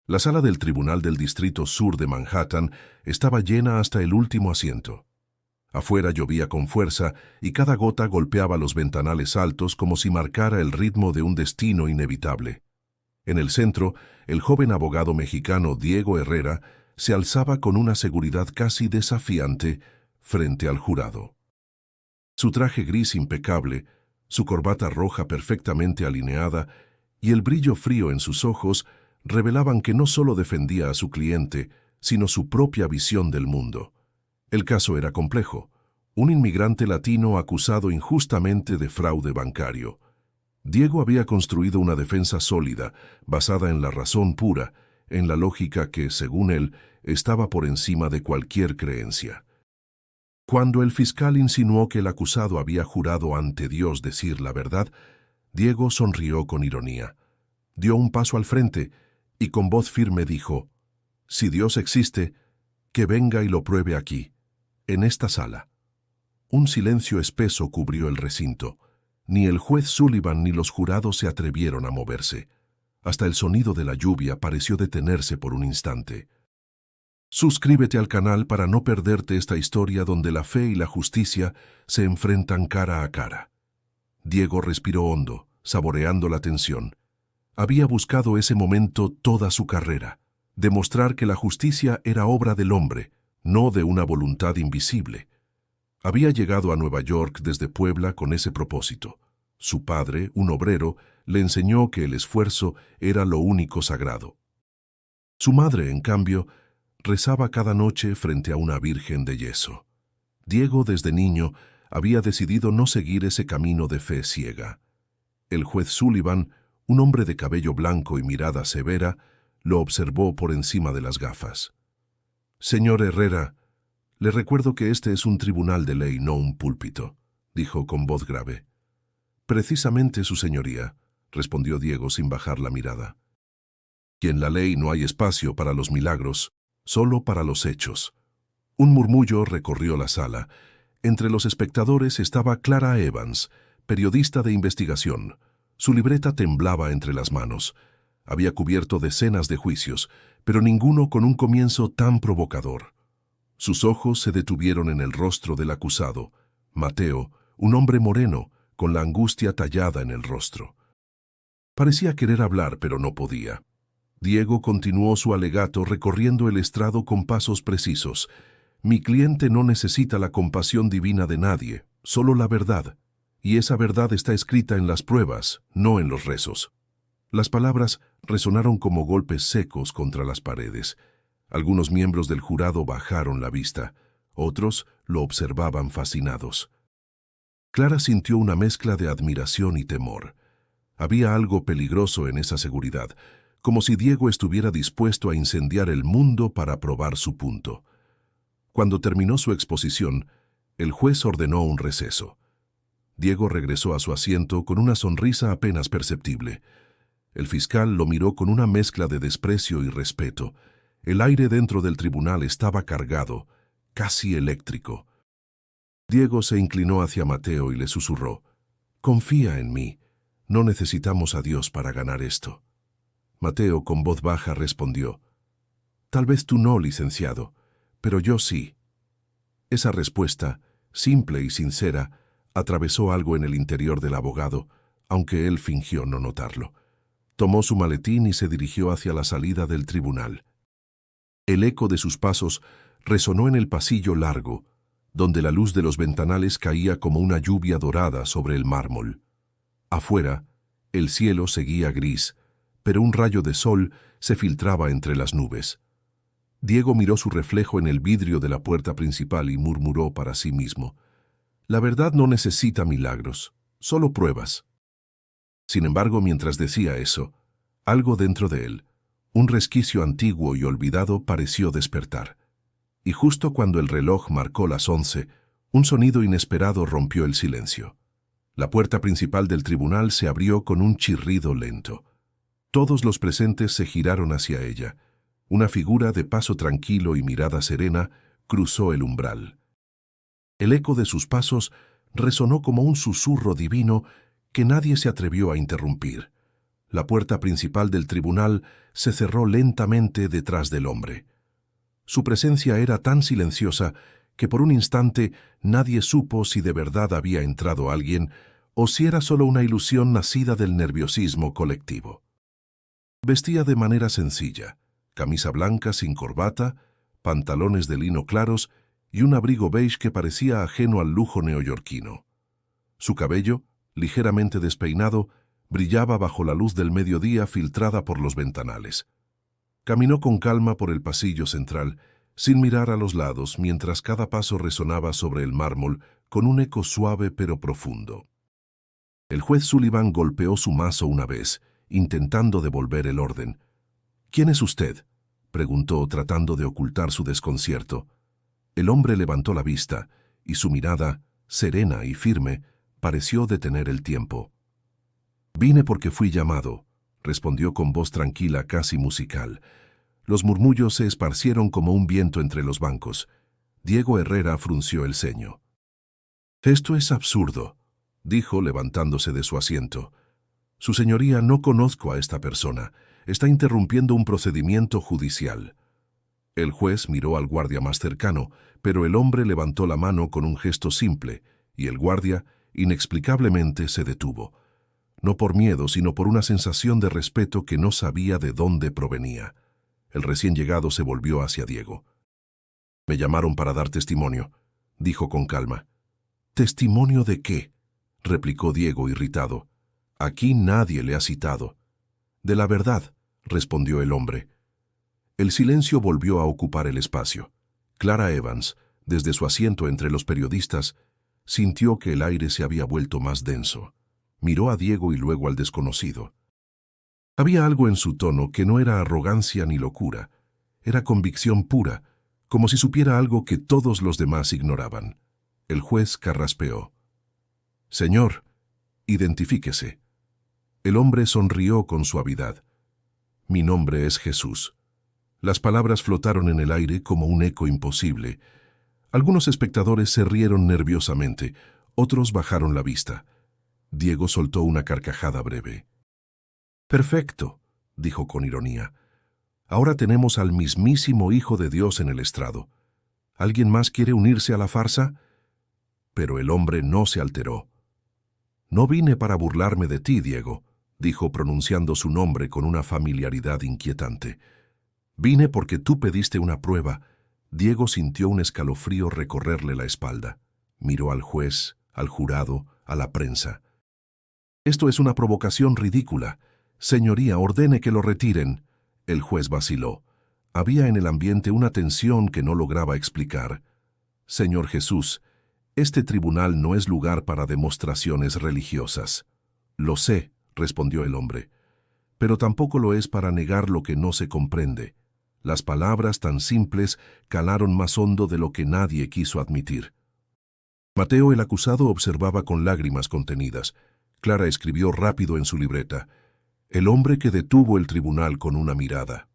La sala del Tribunal del Distrito Sur de Manhattan estaba llena hasta el último asiento. Afuera llovía con fuerza y cada gota golpeaba los ventanales altos como si marcara el ritmo de un destino inevitable. En el centro, el joven abogado mexicano Diego Herrera se alzaba con una seguridad casi desafiante frente al jurado. Su traje gris impecable, su corbata roja perfectamente alineada y el brillo frío en sus ojos revelaban que no solo defendía a su cliente, sino su propia visión del mundo. El caso era complejo. Un inmigrante latino acusado injustamente de fraude bancario. Diego había construido una defensa sólida, basada en la razón pura, en la lógica que, según él, estaba por encima de cualquier creencia. Cuando el fiscal insinuó que el acusado había jurado ante Dios decir la verdad, Diego sonrió con ironía. Dio un paso al frente y con voz firme dijo: «Si Dios existe, que venga y lo pruebe aquí, en esta sala». Un silencio espeso cubrió el recinto. Ni el juez Sullivan ni los jurados se atrevieron a moverse. Hasta el sonido de la lluvia pareció detenerse por un instante. Suscríbete al canal para no perderte esta historia donde la fe y la justicia se enfrentan cara a cara. Diego respiró hondo, saboreando la tensión. Había buscado ese momento toda su carrera, demostrar que la justicia era obra del hombre, no de una voluntad invisible. Había llegado a Nueva York desde Puebla con ese propósito. Su padre, un obrero, le enseñó que el esfuerzo era lo único sagrado. Su madre, en cambio, rezaba cada noche frente a una virgen de yeso. Diego, desde niño, había decidido no seguir ese camino de fe ciega. El juez Sullivan, un hombre de cabello blanco y mirada severa, lo observó por encima de las gafas. «Señor Herrera, le recuerdo que este es un tribunal de ley, no un púlpito», dijo con voz grave. «Precisamente, su señoría», respondió Diego sin bajar la mirada. «Y en la ley no hay espacio para los milagros, solo para los hechos». Un murmullo recorrió la sala. Entre los espectadores estaba Clara Evans, periodista de investigación. Su libreta temblaba entre las manos. Había cubierto decenas de juicios, pero ninguno con un comienzo tan provocador. Sus ojos se detuvieron en el rostro del acusado, Mateo, un hombre moreno, con la angustia tallada en el rostro. Parecía querer hablar, pero no podía. Diego continuó su alegato recorriendo el estrado con pasos precisos. «Mi cliente no necesita la compasión divina de nadie, solo la verdad. Y esa verdad está escrita en las pruebas, no en los rezos». Las palabras resonaron como golpes secos contra las paredes. Algunos miembros del jurado bajaron la vista, otros lo observaban fascinados. Clara sintió una mezcla de admiración y temor. Había algo peligroso en esa seguridad, como si Diego estuviera dispuesto a incendiar el mundo para probar su punto. Cuando terminó su exposición, el juez ordenó un receso. Diego regresó a su asiento con una sonrisa apenas perceptible. El fiscal lo miró con una mezcla de desprecio y respeto. El aire dentro del tribunal estaba cargado, casi eléctrico. Diego se inclinó hacia Mateo y le susurró: «Confía en mí, no necesitamos a Dios para ganar esto». Mateo, con voz baja, respondió: «Tal vez tú no, licenciado, pero yo sí». Esa respuesta, simple y sincera, atravesó algo en el interior del abogado, aunque él fingió no notarlo. Tomó su maletín y se dirigió hacia la salida del tribunal. El eco de sus pasos resonó en el pasillo largo, donde la luz de los ventanales caía como una lluvia dorada sobre el mármol. Afuera, el cielo seguía gris, pero un rayo de sol se filtraba entre las nubes. Diego miró su reflejo en el vidrio de la puerta principal y murmuró para sí mismo: «La verdad no necesita milagros, solo pruebas». Sin embargo, mientras decía eso, algo dentro de él, un resquicio antiguo y olvidado, pareció despertar. Y justo cuando el reloj marcó las 11, un sonido inesperado rompió el silencio. La puerta principal del tribunal se abrió con un chirrido lento. Todos los presentes se giraron hacia ella. Una figura de paso tranquilo y mirada serena cruzó el umbral. El eco de sus pasos resonó como un susurro divino que nadie se atrevió a interrumpir. La puerta principal del tribunal se cerró lentamente detrás del hombre. Su presencia era tan silenciosa que por un instante nadie supo si de verdad había entrado alguien o si era solo una ilusión nacida del nerviosismo colectivo. Vestía de manera sencilla, camisa blanca sin corbata, pantalones de lino claros y un abrigo beige que parecía ajeno al lujo neoyorquino. Su cabello, ligeramente despeinado, brillaba bajo la luz del mediodía filtrada por los ventanales. Caminó con calma por el pasillo central, sin mirar a los lados, mientras cada paso resonaba sobre el mármol con un eco suave pero profundo. El juez Sullivan golpeó su mazo una vez, intentando devolver el orden. «¿Quién es usted?», preguntó, tratando de ocultar su desconcierto. El hombre levantó la vista, y su mirada, serena y firme, pareció detener el tiempo. «Vine porque fui llamado», respondió con voz tranquila, casi musical. Los murmullos se esparcieron como un viento entre los bancos. Diego Herrera frunció el ceño. «Esto es absurdo», dijo levantándose de su asiento. «Su señoría, no conozco a esta persona. Está interrumpiendo un procedimiento judicial». El juez miró al guardia más cercano, pero el hombre levantó la mano con un gesto simple, y el guardia, inexplicablemente, se detuvo. No por miedo, sino por una sensación de respeto que no sabía de dónde provenía. El recién llegado se volvió hacia Diego. «Me llamaron para dar testimonio», dijo con calma. «¿Testimonio de qué?», replicó Diego irritado. «Aquí nadie le ha citado». «De la verdad», respondió el hombre. El silencio volvió a ocupar el espacio. Clara Evans, desde su asiento entre los periodistas, sintió que el aire se había vuelto más denso. Miró a Diego y luego al desconocido. Había algo en su tono que no era arrogancia ni locura. Era convicción pura, como si supiera algo que todos los demás ignoraban. El juez carraspeó. «Señor, identifíquese». El hombre sonrió con suavidad. «Mi nombre es Jesús». Las palabras flotaron en el aire como un eco imposible. Algunos espectadores se rieron nerviosamente, otros bajaron la vista. Diego soltó una carcajada breve. «Perfecto», dijo con ironía. «Ahora tenemos al mismísimo Hijo de Dios en el estrado. ¿Alguien más quiere unirse a la farsa?». Pero el hombre no se alteró. «No vine para burlarme de ti, Diego», dijo pronunciando su nombre con una familiaridad inquietante. «Vine porque tú pediste una prueba». Diego sintió un escalofrío recorrerle la espalda. Miró al juez, al jurado, a la prensa. «Esto es una provocación ridícula. Señoría, ordene que lo retiren». El juez vaciló. Había en el ambiente una tensión que no lograba explicar. «Señor Jesús, este tribunal no es lugar para demostraciones religiosas». «Lo sé», respondió el hombre, «pero tampoco lo es para negar lo que no se comprende». Las palabras tan simples calaron más hondo de lo que nadie quiso admitir. Mateo, el acusado, observaba con lágrimas contenidas. Clara escribió rápido en su libreta: «El hombre que detuvo el tribunal con una mirada».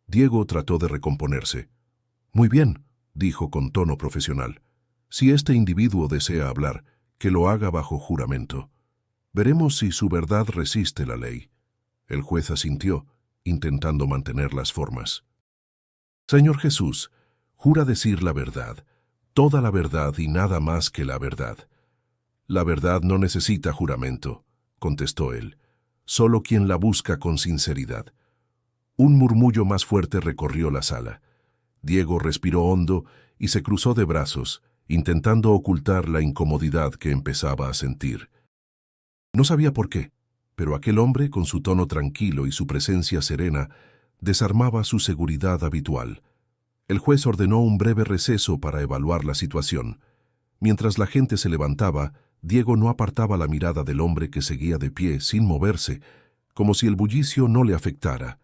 Diego trató de recomponerse. «Muy bien», dijo con tono profesional. «Si este individuo desea hablar, que lo haga bajo juramento. Veremos si su verdad resiste la ley». El juez asintió, intentando mantener las formas. «Señor Jesús, jura decir la verdad, toda la verdad y nada más que la verdad». «La verdad no necesita juramento», contestó él. «Solo quien la busca con sinceridad». Un murmullo más fuerte recorrió la sala. Diego respiró hondo y se cruzó de brazos, intentando ocultar la incomodidad que empezaba a sentir. No sabía por qué, pero aquel hombre, con su tono tranquilo y su presencia serena, desarmaba su seguridad habitual. El juez ordenó un breve receso para evaluar la situación. Mientras la gente se levantaba, Diego no apartaba la mirada del hombre que seguía de pie, sin moverse, como si el bullicio no le afectara.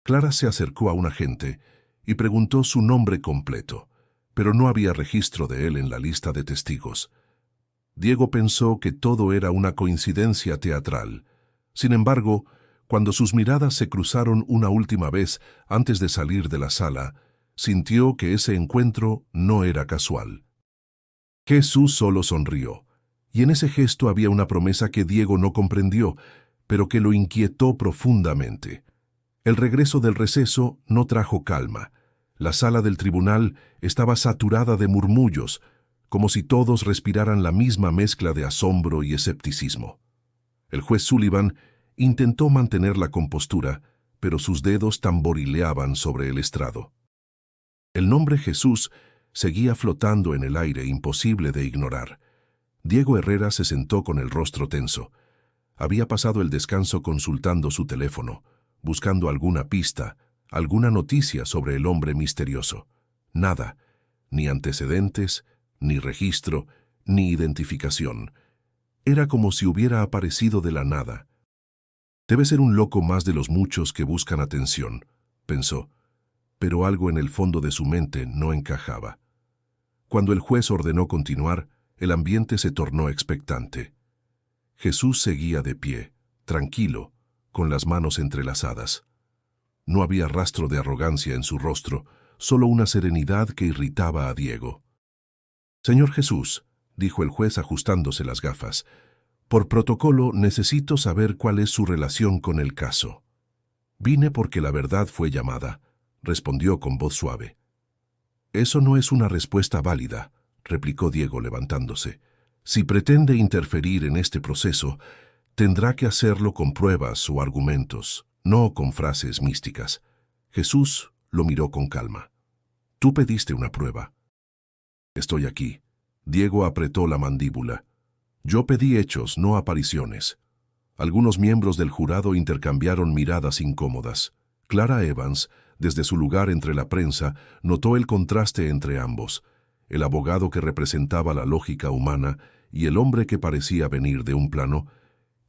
Clara se acercó a un agente y preguntó su nombre completo, pero no había registro de él en la lista de testigos. Diego pensó que todo era una coincidencia teatral. Sin embargo, cuando sus miradas se cruzaron una última vez antes de salir de la sala, sintió que ese encuentro no era casual. Jesús solo sonrió, y en ese gesto había una promesa que Diego no comprendió, pero que lo inquietó profundamente. El regreso del receso no trajo calma. La sala del tribunal estaba saturada de murmullos, como si todos respiraran la misma mezcla de asombro y escepticismo. El juez Sullivan intentó mantener la compostura, pero sus dedos tamborileaban sobre el estrado. El nombre Jesús seguía flotando en el aire, imposible de ignorar. Diego Herrera se sentó con el rostro tenso. Había pasado el descanso consultando su teléfono, buscando alguna pista, alguna noticia sobre el hombre misterioso. Nada, ni antecedentes, ni registro, ni identificación. Era como si hubiera aparecido de la nada. Debe ser un loco más de los muchos que buscan atención, pensó, pero algo en el fondo de su mente no encajaba. Cuando el juez ordenó continuar, el ambiente se tornó expectante. Jesús seguía de pie, tranquilo, con las manos entrelazadas. No había rastro de arrogancia en su rostro, solo una serenidad que irritaba a Diego. «Señor Jesús», dijo el juez ajustándose las gafas, «por protocolo necesito saber cuál es su relación con el caso». «Vine porque la verdad fue llamada», respondió con voz suave. «Eso no es una respuesta válida», replicó Diego levantándose. «Si pretende interferir en este proceso, tendrá que hacerlo con pruebas o argumentos, no con frases místicas». Jesús lo miró con calma. «Tú pediste una prueba». «Estoy aquí». Diego apretó la mandíbula. «Yo pedí hechos, no apariciones». Algunos miembros del jurado intercambiaron miradas incómodas. Clara Evans, desde su lugar entre la prensa, notó el contraste entre ambos, el abogado que representaba la lógica humana y el hombre que parecía venir de un plano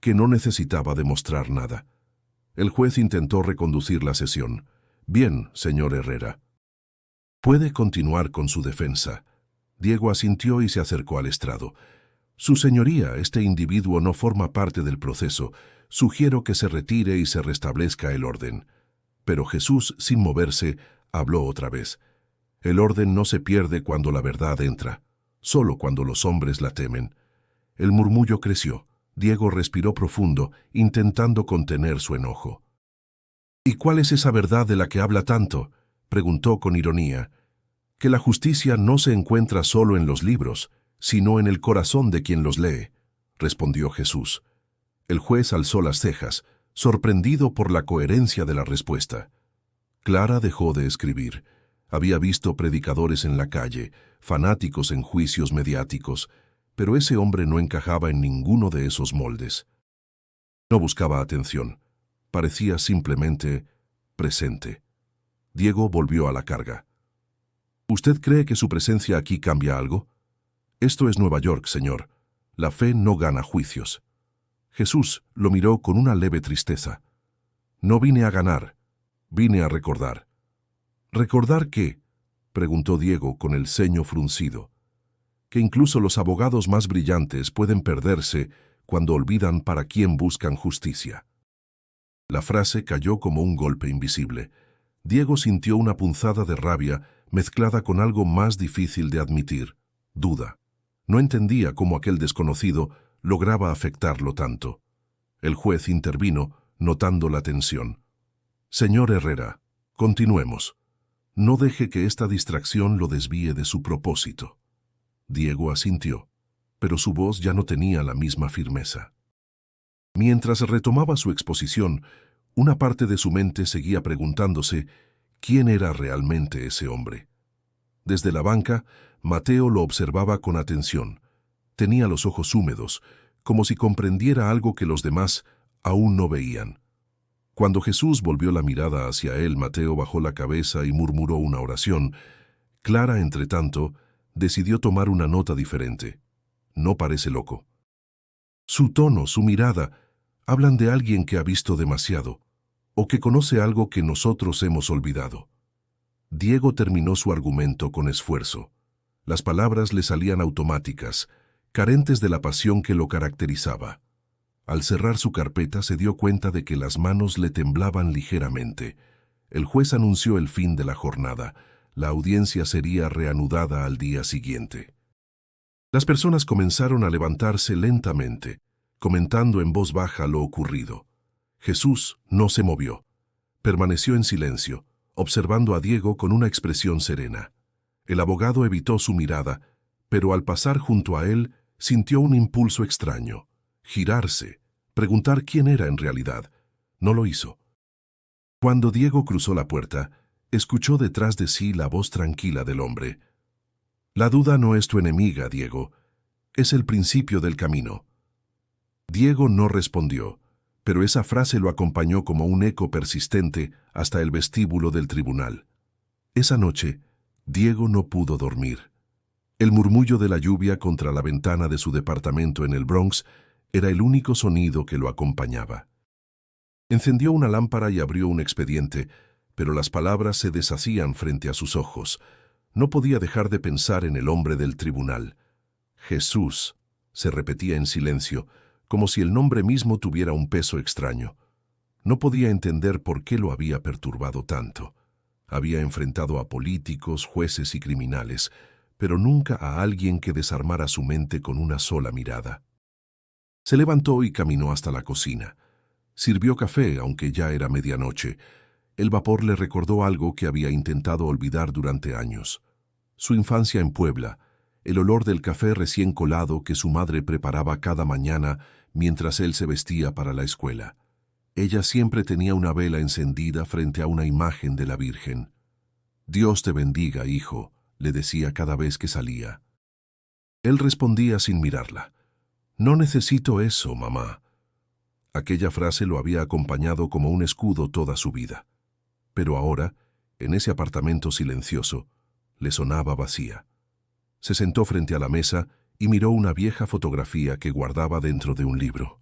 que no necesitaba demostrar nada. El juez intentó reconducir la sesión. «Bien, señor Herrera. Puede continuar con su defensa». Diego asintió y se acercó al estrado. «Su señoría, este individuo no forma parte del proceso. Sugiero que se retire y se restablezca el orden». Pero Jesús, sin moverse, habló otra vez. «El orden no se pierde cuando la verdad entra, solo cuando los hombres la temen». El murmullo creció. Diego respiró profundo, intentando contener su enojo. «¿Y cuál es esa verdad de la que habla tanto?», preguntó con ironía. «Que la justicia no se encuentra solo en los libros, sino en el corazón de quien los lee», respondió Jesús. El juez alzó las cejas, sorprendido por la coherencia de la respuesta. Clara dejó de escribir. Había visto predicadores en la calle, fanáticos en juicios mediáticos, pero ese hombre no encajaba en ninguno de esos moldes. No buscaba atención. Parecía simplemente presente. Diego volvió a la carga. «¿Usted cree que su presencia aquí cambia algo? Esto es Nueva York, señor. La fe no gana juicios». Jesús lo miró con una leve tristeza. «No vine a ganar, vine a recordar». «¿Recordar qué?», preguntó Diego con el ceño fruncido. «Que incluso los abogados más brillantes pueden perderse cuando olvidan para quién buscan justicia». La frase cayó como un golpe invisible. Diego sintió una punzada de rabia mezclada con algo más difícil de admitir, duda. No entendía cómo aquel desconocido lograba afectarlo tanto. El juez intervino, notando la tensión. «Señor Herrera, continuemos. No deje que esta distracción lo desvíe de su propósito». Diego asintió, pero su voz ya no tenía la misma firmeza. Mientras retomaba su exposición, una parte de su mente seguía preguntándose quién era realmente ese hombre. Desde la banca, Mateo lo observaba con atención. Tenía los ojos húmedos, como si comprendiera algo que los demás aún no veían. Cuando Jesús volvió la mirada hacia él, Mateo bajó la cabeza y murmuró una oración. Clara, entretanto, decidió tomar una nota diferente. «No parece loco». Su tono, su mirada, hablan de alguien que ha visto demasiado, o que conoce algo que nosotros hemos olvidado. Diego terminó su argumento con esfuerzo. Las palabras le salían automáticas, carentes de la pasión que lo caracterizaba. Al cerrar su carpeta se dio cuenta de que las manos le temblaban ligeramente. El juez anunció el fin de la jornada. La audiencia sería reanudada al día siguiente. Las personas comenzaron a levantarse lentamente, comentando en voz baja lo ocurrido. Jesús no se movió. Permaneció en silencio, observando a Diego con una expresión serena. El abogado evitó su mirada, pero al pasar junto a él, sintió un impulso extraño. Girarse, preguntar quién era en realidad. No lo hizo. Cuando Diego cruzó la puerta, escuchó detrás de sí la voz tranquila del hombre. «La duda no es tu enemiga, Diego. Es el principio del camino». Diego no respondió, pero esa frase lo acompañó como un eco persistente hasta el vestíbulo del tribunal. Esa noche, Diego no pudo dormir. El murmullo de la lluvia contra la ventana de su departamento en el Bronx era el único sonido que lo acompañaba. Encendió una lámpara y abrió un expediente, pero las palabras se deshacían frente a sus ojos. No podía dejar de pensar en el hombre del tribunal. Jesús, se repetía en silencio, como si el nombre mismo tuviera un peso extraño. No podía entender por qué lo había perturbado tanto. Había enfrentado a políticos, jueces y criminales, pero nunca a alguien que desarmara su mente con una sola mirada. Se levantó y caminó hasta la cocina. Sirvió café, aunque ya era medianoche. El vapor le recordó algo que había intentado olvidar durante años. Su infancia en Puebla, el olor del café recién colado que su madre preparaba cada mañana mientras él se vestía para la escuela. Ella siempre tenía una vela encendida frente a una imagen de la Virgen. «Dios te bendiga, hijo», le decía cada vez que salía. Él respondía sin mirarla. «No necesito eso, mamá». Aquella frase lo había acompañado como un escudo toda su vida. Pero ahora, en ese apartamento silencioso, le sonaba vacía. Se sentó frente a la mesa y miró una vieja fotografía que guardaba dentro de un libro.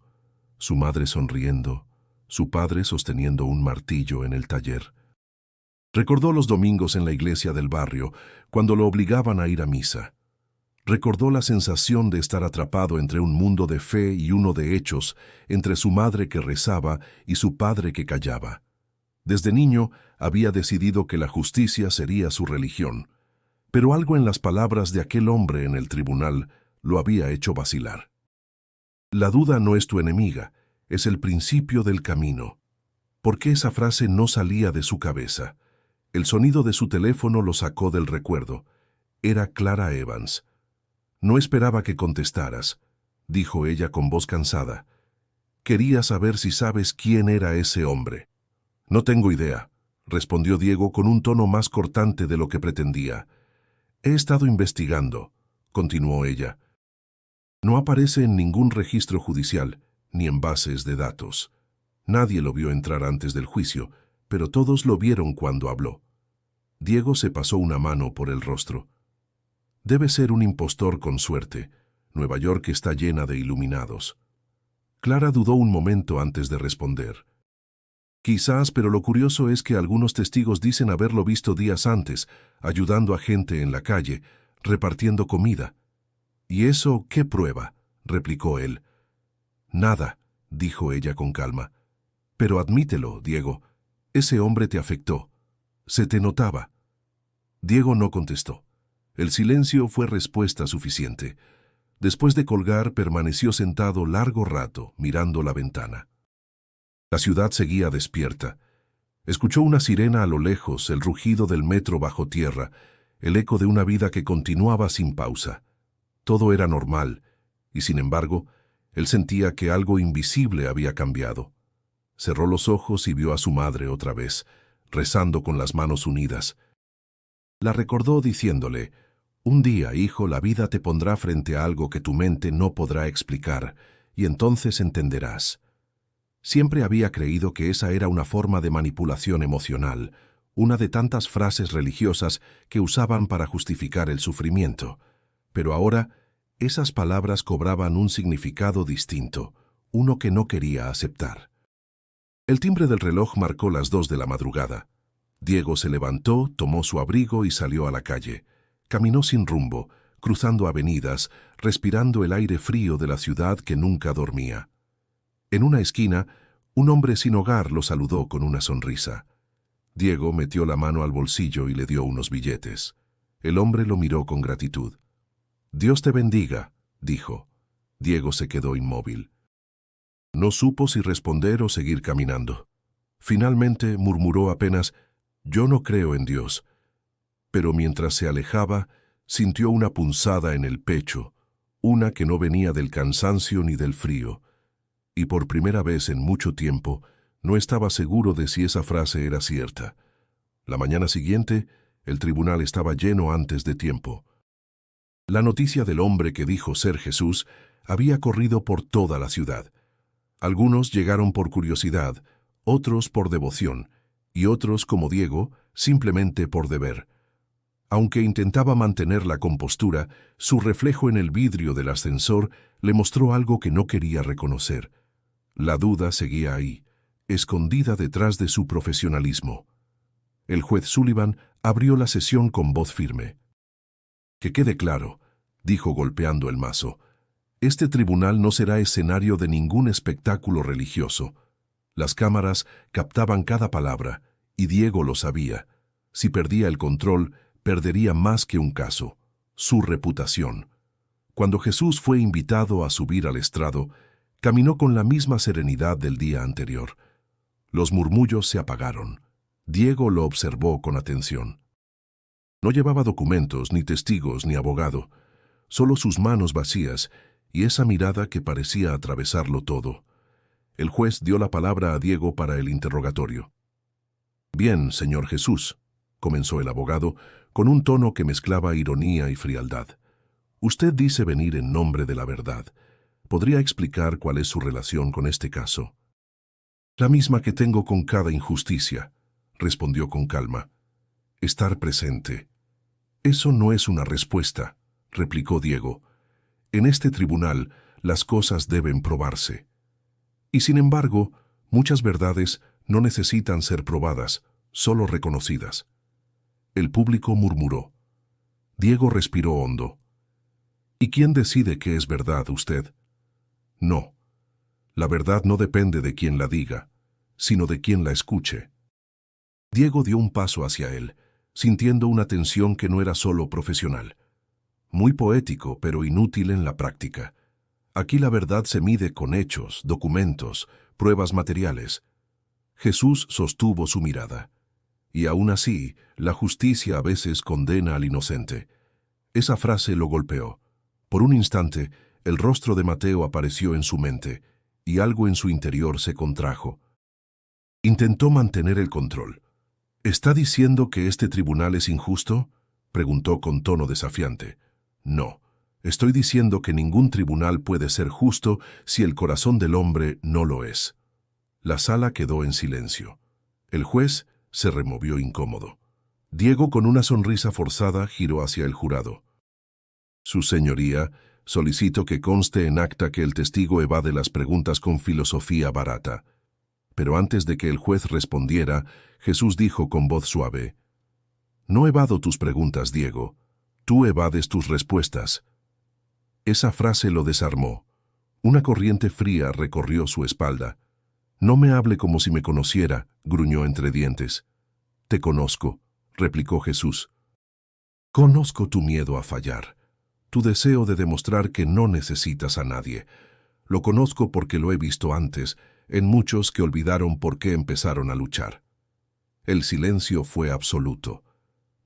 Su madre sonriendo, su padre sosteniendo un martillo en el taller. Recordó los domingos en la iglesia del barrio, cuando lo obligaban a ir a misa. Recordó la sensación de estar atrapado entre un mundo de fe y uno de hechos, entre su madre que rezaba y su padre que callaba. Desde niño había decidido que la justicia sería su religión, pero algo en las palabras de aquel hombre en el tribunal lo había hecho vacilar. «La duda no es tu enemiga, es el principio del camino». ¿Por qué esa frase no salía de su cabeza? El sonido de su teléfono lo sacó del recuerdo. Era Clara Evans. «No esperaba que contestaras», dijo ella con voz cansada. «Quería saber si sabes quién era ese hombre». «No tengo idea», respondió Diego con un tono más cortante de lo que pretendía. «He estado investigando», continuó ella. «No aparece en ningún registro judicial, ni en bases de datos. Nadie lo vio entrar antes del juicio, pero todos lo vieron cuando habló». Diego se pasó una mano por el rostro. «Debe ser un impostor con suerte. Nueva York está llena de iluminados». Clara dudó un momento antes de responder. «Quizás, pero lo curioso es que algunos testigos dicen haberlo visto días antes, ayudando a gente en la calle, repartiendo comida». «¿Y eso qué prueba?», replicó él. «Nada», dijo ella con calma. «Pero admítelo, Diego, ese hombre te afectó. Se te notaba». Diego no contestó. El silencio fue respuesta suficiente. Después de colgar, permaneció sentado largo rato, mirando la ventana. La ciudad seguía despierta. Escuchó una sirena a lo lejos, el rugido del metro bajo tierra, el eco de una vida que continuaba sin pausa. Todo era normal, y sin embargo, él sentía que algo invisible había cambiado. Cerró los ojos y vio a su madre otra vez, rezando con las manos unidas. La recordó diciéndole: «Un día, hijo, la vida te pondrá frente a algo que tu mente no podrá explicar, y entonces entenderás». Siempre había creído que esa era una forma de manipulación emocional, una de tantas frases religiosas que usaban para justificar el sufrimiento. Pero ahora, esas palabras cobraban un significado distinto, uno que no quería aceptar. El timbre del reloj marcó las 2 de la madrugada. Diego se levantó, tomó su abrigo y salió a la calle. Caminó sin rumbo, cruzando avenidas, respirando el aire frío de la ciudad que nunca dormía. En una esquina, un hombre sin hogar lo saludó con una sonrisa. Diego metió la mano al bolsillo y le dio unos billetes. El hombre lo miró con gratitud. «Dios te bendiga», dijo. Diego se quedó inmóvil. No supo si responder o seguir caminando. Finalmente murmuró apenas: «Yo no creo en Dios». Pero mientras se alejaba, sintió una punzada en el pecho, una que no venía del cansancio ni del frío, y por primera vez en mucho tiempo no estaba seguro de si esa frase era cierta. La mañana siguiente, el tribunal estaba lleno antes de tiempo. La noticia del hombre que dijo ser Jesús había corrido por toda la ciudad. Algunos llegaron por curiosidad, otros por devoción, y otros, como Diego, simplemente por deber. Aunque intentaba mantener la compostura, su reflejo en el vidrio del ascensor le mostró algo que no quería reconocer. La duda seguía ahí, escondida detrás de su profesionalismo. El juez Sullivan abrió la sesión con voz firme. «Que quede claro», dijo golpeando el mazo, «este tribunal no será escenario de ningún espectáculo religioso». Las cámaras captaban cada palabra, y Diego lo sabía. Si perdía el control, perdería más que un caso, su reputación. Cuando Jesús fue invitado a subir al estrado, caminó con la misma serenidad del día anterior. Los murmullos se apagaron. Diego lo observó con atención. No llevaba documentos, ni testigos, ni abogado, solo sus manos vacías y esa mirada que parecía atravesarlo todo. El juez dio la palabra a Diego para el interrogatorio. «Bien, señor Jesús», comenzó el abogado, con un tono que mezclaba ironía y frialdad. «Usted dice venir en nombre de la verdad. ¿Podría explicar cuál es su relación con este caso?» «La misma que tengo con cada injusticia», respondió con calma. «Estar presente». «Eso no es una respuesta», replicó Diego. «En este tribunal las cosas deben probarse. Y sin embargo, muchas verdades no necesitan ser probadas, solo reconocidas». El público murmuró. Diego respiró hondo. «¿Y quién decide qué es verdad, usted?» «No. La verdad no depende de quien la diga, sino de quien la escuche». Diego dio un paso hacia él, sintiendo una tensión que no era solo profesional. Muy poético, pero inútil en la práctica. Aquí la verdad se mide con hechos, documentos, pruebas materiales. Jesús sostuvo su mirada. Y aún así, la justicia a veces condena al inocente. Esa frase lo golpeó. Por un instante, el rostro de Mateo apareció en su mente, y algo en su interior se contrajo. Intentó mantener el control. «¿Está diciendo que este tribunal es injusto?», preguntó con tono desafiante. «No. Estoy diciendo que ningún tribunal puede ser justo si el corazón del hombre no lo es». La sala quedó en silencio. El juez se removió incómodo. Diego, con una sonrisa forzada, giró hacia el jurado. «Su señoría, solicito que conste en acta que el testigo evade las preguntas con filosofía barata». Pero antes de que el juez respondiera, Jesús dijo con voz suave: «No evado tus preguntas, Diego. Tú evades tus respuestas». Esa frase lo desarmó. Una corriente fría recorrió su espalda. «No me hable como si me conociera», gruñó entre dientes. «Te conozco», replicó Jesús. «Conozco tu miedo a fallar, tu deseo de demostrar que no necesitas a nadie. Lo conozco porque lo he visto antes, en muchos que olvidaron por qué empezaron a luchar». El silencio fue absoluto.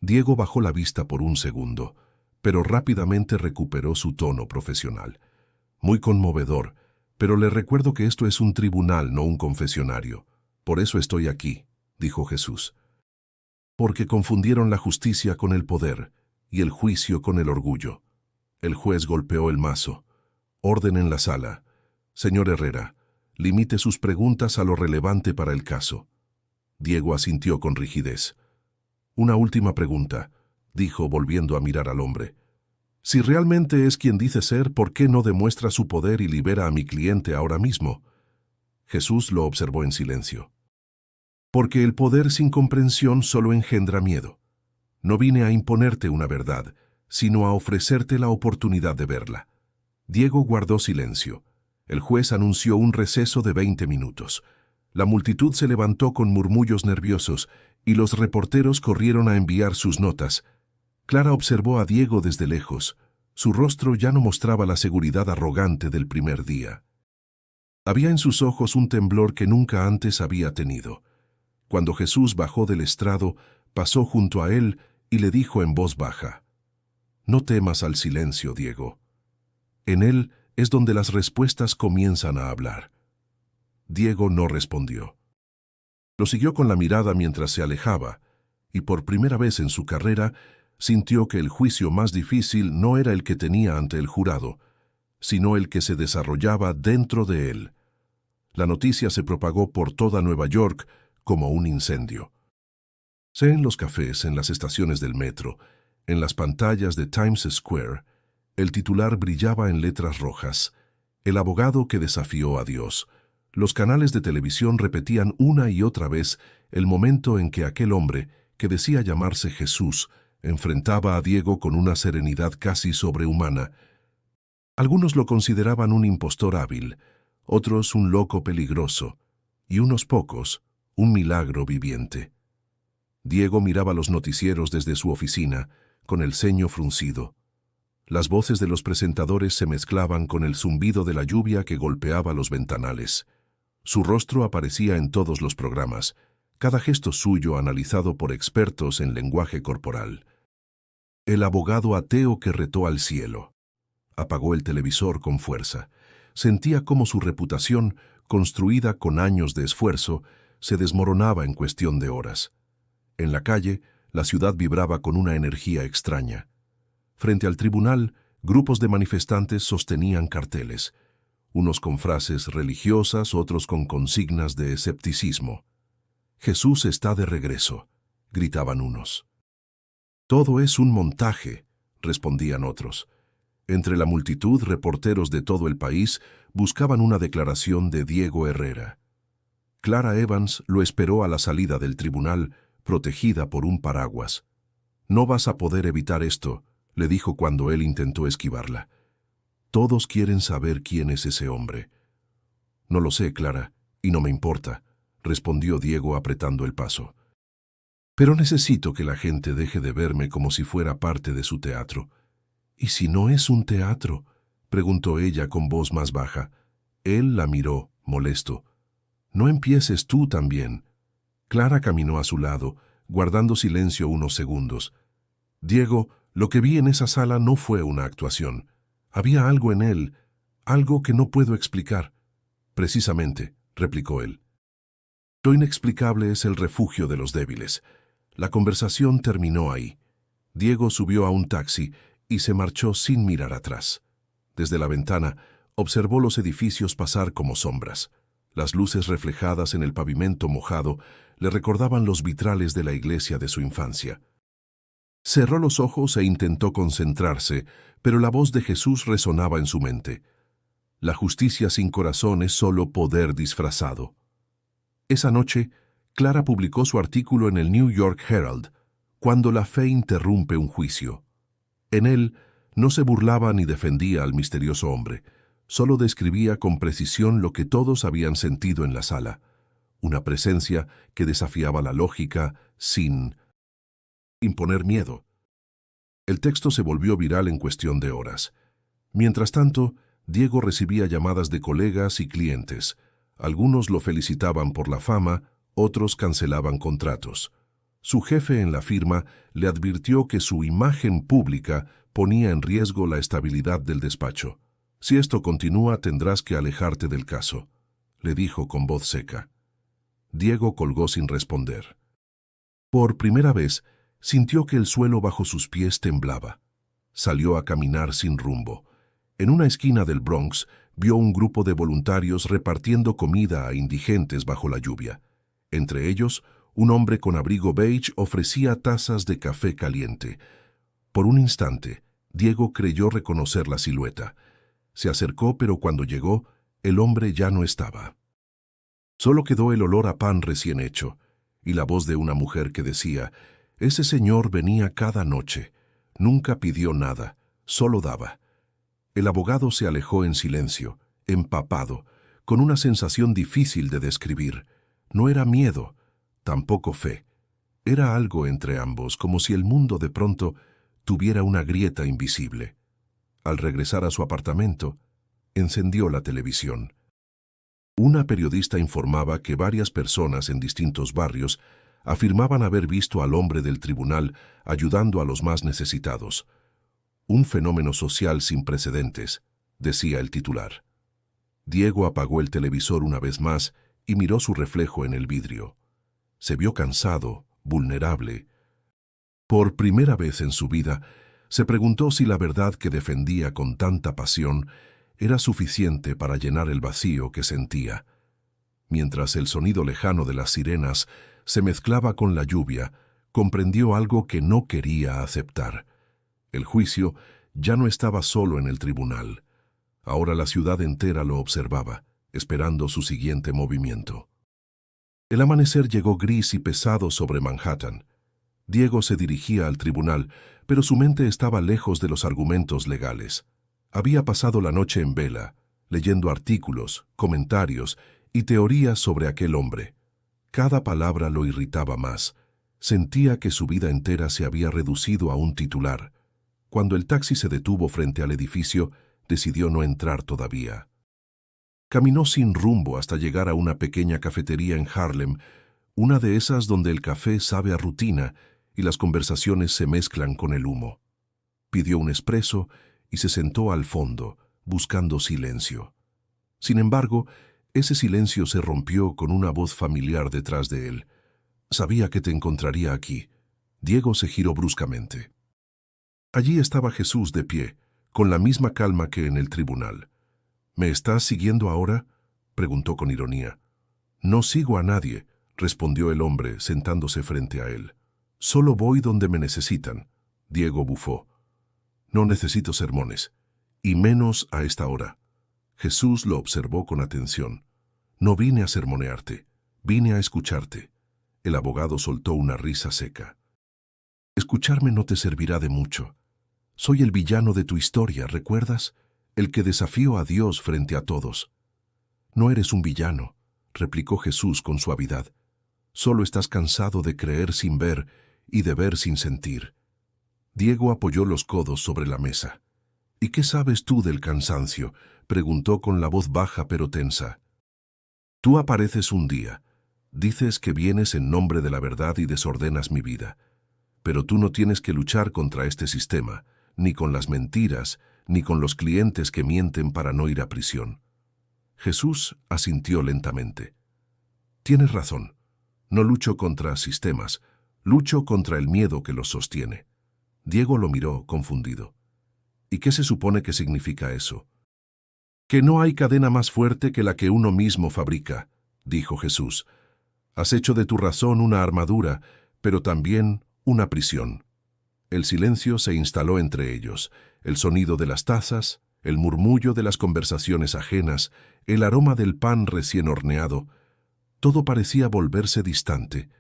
Diego bajó la vista por un segundo, pero rápidamente recuperó su tono profesional. «Muy conmovedor, pero le recuerdo que esto es un tribunal, no un confesionario. Por eso estoy aquí», dijo Jesús. «Porque confundieron la justicia con el poder y el juicio con el orgullo». El juez golpeó el mazo. «Orden en la sala. Señor Herrera, limite sus preguntas a lo relevante para el caso». Diego asintió con rigidez. «Una última pregunta», dijo volviendo a mirar al hombre. «Si realmente es quien dice ser, ¿por qué no demuestra su poder y libera a mi cliente ahora mismo?» Jesús lo observó en silencio. «Porque el poder sin comprensión solo engendra miedo. No vine a imponerte una verdad, sino a ofrecerte la oportunidad de verla». Diego guardó silencio. El juez anunció un receso de 20 minutos. La multitud se levantó con murmullos nerviosos y los reporteros corrieron a enviar sus notas. Clara observó a Diego desde lejos. Su rostro ya no mostraba la seguridad arrogante del primer día. Había en sus ojos un temblor que nunca antes había tenido. Cuando Jesús bajó del estrado, pasó junto a él y le dijo en voz baja: «No temas al silencio, Diego. En él es donde las respuestas comienzan a hablar». Diego no respondió. Lo siguió con la mirada mientras se alejaba, y por primera vez en su carrera sintió que el juicio más difícil no era el que tenía ante el jurado, sino el que se desarrollaba dentro de él. La noticia se propagó por toda Nueva York como un incendio. Sé en los cafés, en las estaciones del metro, en las pantallas de Times Square, el titular brillaba en letras rojas: «El abogado que desafió a Dios». Los canales de televisión repetían una y otra vez el momento en que aquel hombre, que decía llamarse Jesús, enfrentaba a Diego con una serenidad casi sobrehumana. Algunos lo consideraban un impostor hábil, otros un loco peligroso, y unos pocos un milagro viviente. Diego miraba los noticieros desde su oficina, con el ceño fruncido. Las voces de los presentadores se mezclaban con el zumbido de la lluvia que golpeaba los ventanales. Su rostro aparecía en todos los programas, cada gesto suyo analizado por expertos en lenguaje corporal. El abogado ateo que retó al cielo. Apagó el televisor con fuerza. Sentía cómo su reputación, construida con años de esfuerzo, se desmoronaba en cuestión de horas. En la calle, la ciudad vibraba con una energía extraña. Frente al tribunal, grupos de manifestantes sostenían carteles, unos con frases religiosas, otros con consignas de escepticismo. «Jesús está de regreso», gritaban unos. «Todo es un montaje», respondían otros. Entre la multitud, reporteros de todo el país buscaban una declaración de Diego Herrera. Clara Evans lo esperó a la salida del tribunal, protegida por un paraguas. «No vas a poder evitar esto», le dijo cuando él intentó esquivarla. «Todos quieren saber quién es ese hombre». «No lo sé, Clara, y no me importa», respondió Diego apretando el paso. «Pero necesito que la gente deje de verme como si fuera parte de su teatro». «¿Y si no es un teatro?», preguntó ella con voz más baja. Él la miró, molesto. «No empieces tú también». Clara caminó a su lado, guardando silencio unos segundos. «Diego, lo que vi en esa sala no fue una actuación. Había algo en él, algo que no puedo explicar». «Precisamente», replicó él. «Lo inexplicable es el refugio de los débiles». La conversación terminó ahí. Diego subió a un taxi y se marchó sin mirar atrás. Desde la ventana, observó los edificios pasar como sombras. Las luces reflejadas en el pavimento mojado le recordaban los vitrales de la iglesia de su infancia. Cerró los ojos e intentó concentrarse, pero la voz de Jesús resonaba en su mente. «La justicia sin corazón es solo poder disfrazado». Esa noche, Clara publicó su artículo en el New York Herald, «Cuando la fe interrumpe un juicio». En él no se burlaba ni defendía al misterioso hombre, solo describía con precisión lo que todos habían sentido en la sala, una presencia que desafiaba la lógica sin imponer miedo. El texto se volvió viral en cuestión de horas. Mientras tanto, Diego recibía llamadas de colegas y clientes. Algunos lo felicitaban por la fama, otros cancelaban contratos. Su jefe en la firma le advirtió que su imagen pública ponía en riesgo la estabilidad del despacho. «Si esto continúa, tendrás que alejarte del caso», le dijo con voz seca. Diego colgó sin responder. Por primera vez, sintió que el suelo bajo sus pies temblaba. Salió a caminar sin rumbo. En una esquina del Bronx, vio un grupo de voluntarios repartiendo comida a indigentes bajo la lluvia. Entre ellos, un hombre con abrigo beige ofrecía tazas de café caliente. Por un instante, Diego creyó reconocer la silueta. Se acercó, pero cuando llegó, el hombre ya no estaba. Solo quedó el olor a pan recién hecho, y la voz de una mujer que decía: «Ese señor venía cada noche. Nunca pidió nada, solo daba». El abogado se alejó en silencio, empapado, con una sensación difícil de describir. No era miedo, tampoco fe. Era algo entre ambos, como si el mundo de pronto tuviera una grieta invisible. Al regresar a su apartamento, encendió la televisión. Una periodista informaba que varias personas en distintos barrios afirmaban haber visto al hombre del tribunal ayudando a los más necesitados. Un fenómeno social sin precedentes, decía el titular. Diego apagó el televisor una vez más y miró su reflejo en el vidrio. Se vio cansado, vulnerable. Por primera vez en su vida, se preguntó si la verdad que defendía con tanta pasión era suficiente para llenar el vacío que sentía. Mientras el sonido lejano de las sirenas se mezclaba con la lluvia, comprendió algo que no quería aceptar. El juicio ya no estaba solo en el tribunal. Ahora la ciudad entera lo observaba, esperando su siguiente movimiento. El amanecer llegó gris y pesado sobre Manhattan. Diego se dirigía al tribunal, pero su mente estaba lejos de los argumentos legales. Había pasado la noche en vela, leyendo artículos, comentarios y teorías sobre aquel hombre. Cada palabra lo irritaba más. Sentía que su vida entera se había reducido a un titular. Cuando el taxi se detuvo frente al edificio, decidió no entrar todavía. Caminó sin rumbo hasta llegar a una pequeña cafetería en Harlem, una de esas donde el café sabe a rutina y las conversaciones se mezclan con el humo. Pidió un espresso y se sentó al fondo, buscando silencio. Sin embargo, ese silencio se rompió con una voz familiar detrás de él. «Sabía que te encontraría aquí». Diego se giró bruscamente. Allí estaba Jesús de pie, con la misma calma que en el tribunal. «¿Me estás siguiendo ahora?», preguntó con ironía. «No sigo a nadie», respondió el hombre, sentándose frente a él. «Solo voy donde me necesitan». Diego bufó. «No necesito sermones, y menos a esta hora». Jesús lo observó con atención. «No vine a sermonearte, vine a escucharte». El abogado soltó una risa seca. «Escucharme no te servirá de mucho. Soy el villano de tu historia, ¿recuerdas? El que desafió a Dios frente a todos». «No eres un villano», replicó Jesús con suavidad. «Solo estás cansado de creer sin ver y de ver sin sentir». Diego apoyó los codos sobre la mesa. «¿Y qué sabes tú del cansancio?», preguntó con la voz baja pero tensa. «Tú apareces un día, dices que vienes en nombre de la verdad y desordenas mi vida. Pero tú no tienes que luchar contra este sistema, ni con las mentiras, ni con los clientes que mienten para no ir a prisión». Jesús asintió lentamente. «Tienes razón. No lucho contra sistemas, lucho contra el miedo que los sostiene». Diego lo miró, confundido. «¿Y qué se supone que significa eso?». «Que no hay cadena más fuerte que la que uno mismo fabrica», dijo Jesús. «Has hecho de tu razón una armadura, pero también una prisión». El silencio se instaló entre ellos, el sonido de las tazas, el murmullo de las conversaciones ajenas, el aroma del pan recién horneado. Todo parecía volverse distante.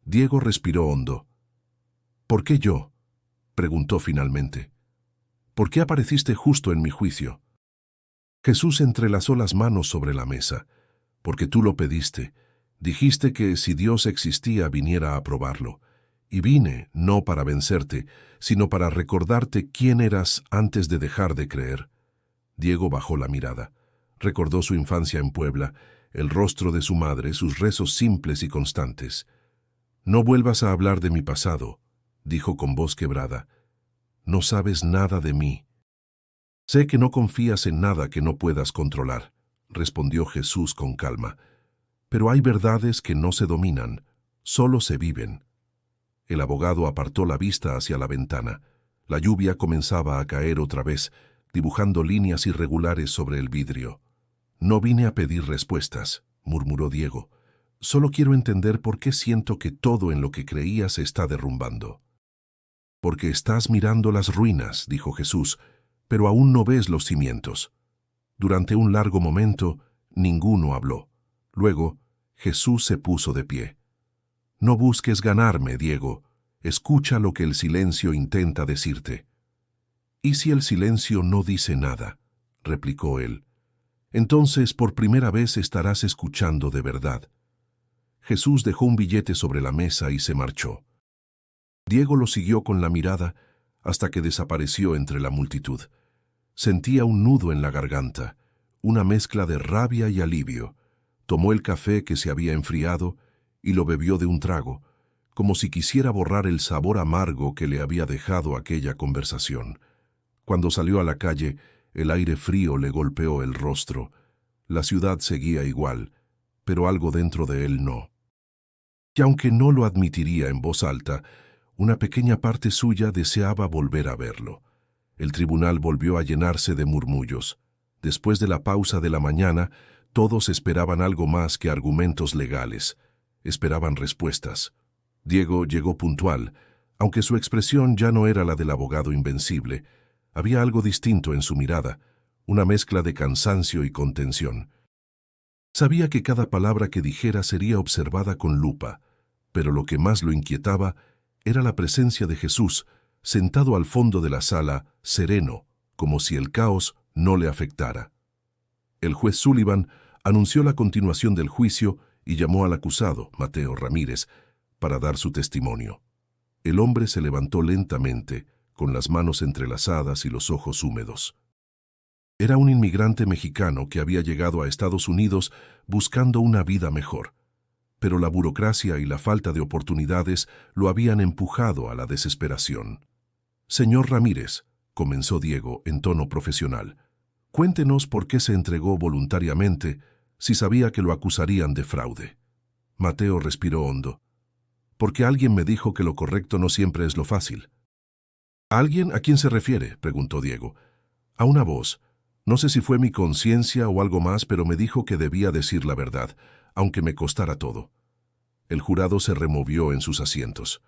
Diego respiró hondo. «¿Por qué yo?», preguntó finalmente. «¿Por qué apareciste justo en mi juicio?». Jesús entrelazó las manos sobre la mesa. «Porque tú lo pediste. Dijiste que si Dios existía viniera a probarlo. Y vine, no para vencerte, sino para recordarte quién eras antes de dejar de creer». Diego bajó la mirada. Recordó su infancia en Puebla, el rostro de su madre, sus rezos simples y constantes. «No vuelvas a hablar de mi pasado», dijo con voz quebrada. «No sabes nada de mí». «Sé que no confías en nada que no puedas controlar», respondió Jesús con calma. «Pero hay verdades que no se dominan, solo se viven». El abogado apartó la vista hacia la ventana. La lluvia comenzaba a caer otra vez, dibujando líneas irregulares sobre el vidrio. «No vine a pedir respuestas», murmuró Diego. «Solo quiero entender por qué siento que todo en lo que creía se está derrumbando». «Porque estás mirando las ruinas», dijo Jesús, «pero aún no ves los cimientos». Durante un largo momento, ninguno habló. Luego, Jesús se puso de pie. «No busques ganarme, Diego. Escucha lo que el silencio intenta decirte». «¿Y si el silencio no dice nada?», replicó él. «Entonces, por primera vez estarás escuchando de verdad». Jesús dejó un billete sobre la mesa y se marchó. Diego lo siguió con la mirada hasta que desapareció entre la multitud. Sentía un nudo en la garganta, una mezcla de rabia y alivio. Tomó el café que se había enfriado y lo bebió de un trago, como si quisiera borrar el sabor amargo que le había dejado aquella conversación. Cuando salió a la calle, el aire frío le golpeó el rostro. La ciudad seguía igual, pero algo dentro de él no. Y aunque no lo admitiría en voz alta, una pequeña parte suya deseaba volver a verlo. El tribunal volvió a llenarse de murmullos. Después de la pausa de la mañana, todos esperaban algo más que argumentos legales. Esperaban respuestas. Diego llegó puntual, aunque su expresión ya no era la del abogado invencible. Había algo distinto en su mirada, una mezcla de cansancio y contención. Sabía que cada palabra que dijera sería observada con lupa, pero lo que más lo inquietaba era la presencia de Jesús, sentado al fondo de la sala, sereno, como si el caos no le afectara. El juez Sullivan anunció la continuación del juicio y llamó al acusado, Mateo Ramírez, para dar su testimonio. El hombre se levantó lentamente, con las manos entrelazadas y los ojos húmedos. Era un inmigrante mexicano que había llegado a Estados Unidos buscando una vida mejor, pero la burocracia y la falta de oportunidades lo habían empujado a la desesperación. «Señor Ramírez», comenzó Diego en tono profesional, «cuéntenos por qué se entregó voluntariamente si sabía que lo acusarían de fraude». Mateo respiró hondo. «Porque alguien me dijo que lo correcto no siempre es lo fácil». «¿Alguien? ¿A quién se refiere?», preguntó Diego. «A una voz. No sé si fue mi conciencia o algo más, pero me dijo que debía decir la verdad, aunque me costara todo». El jurado se removió en sus asientos.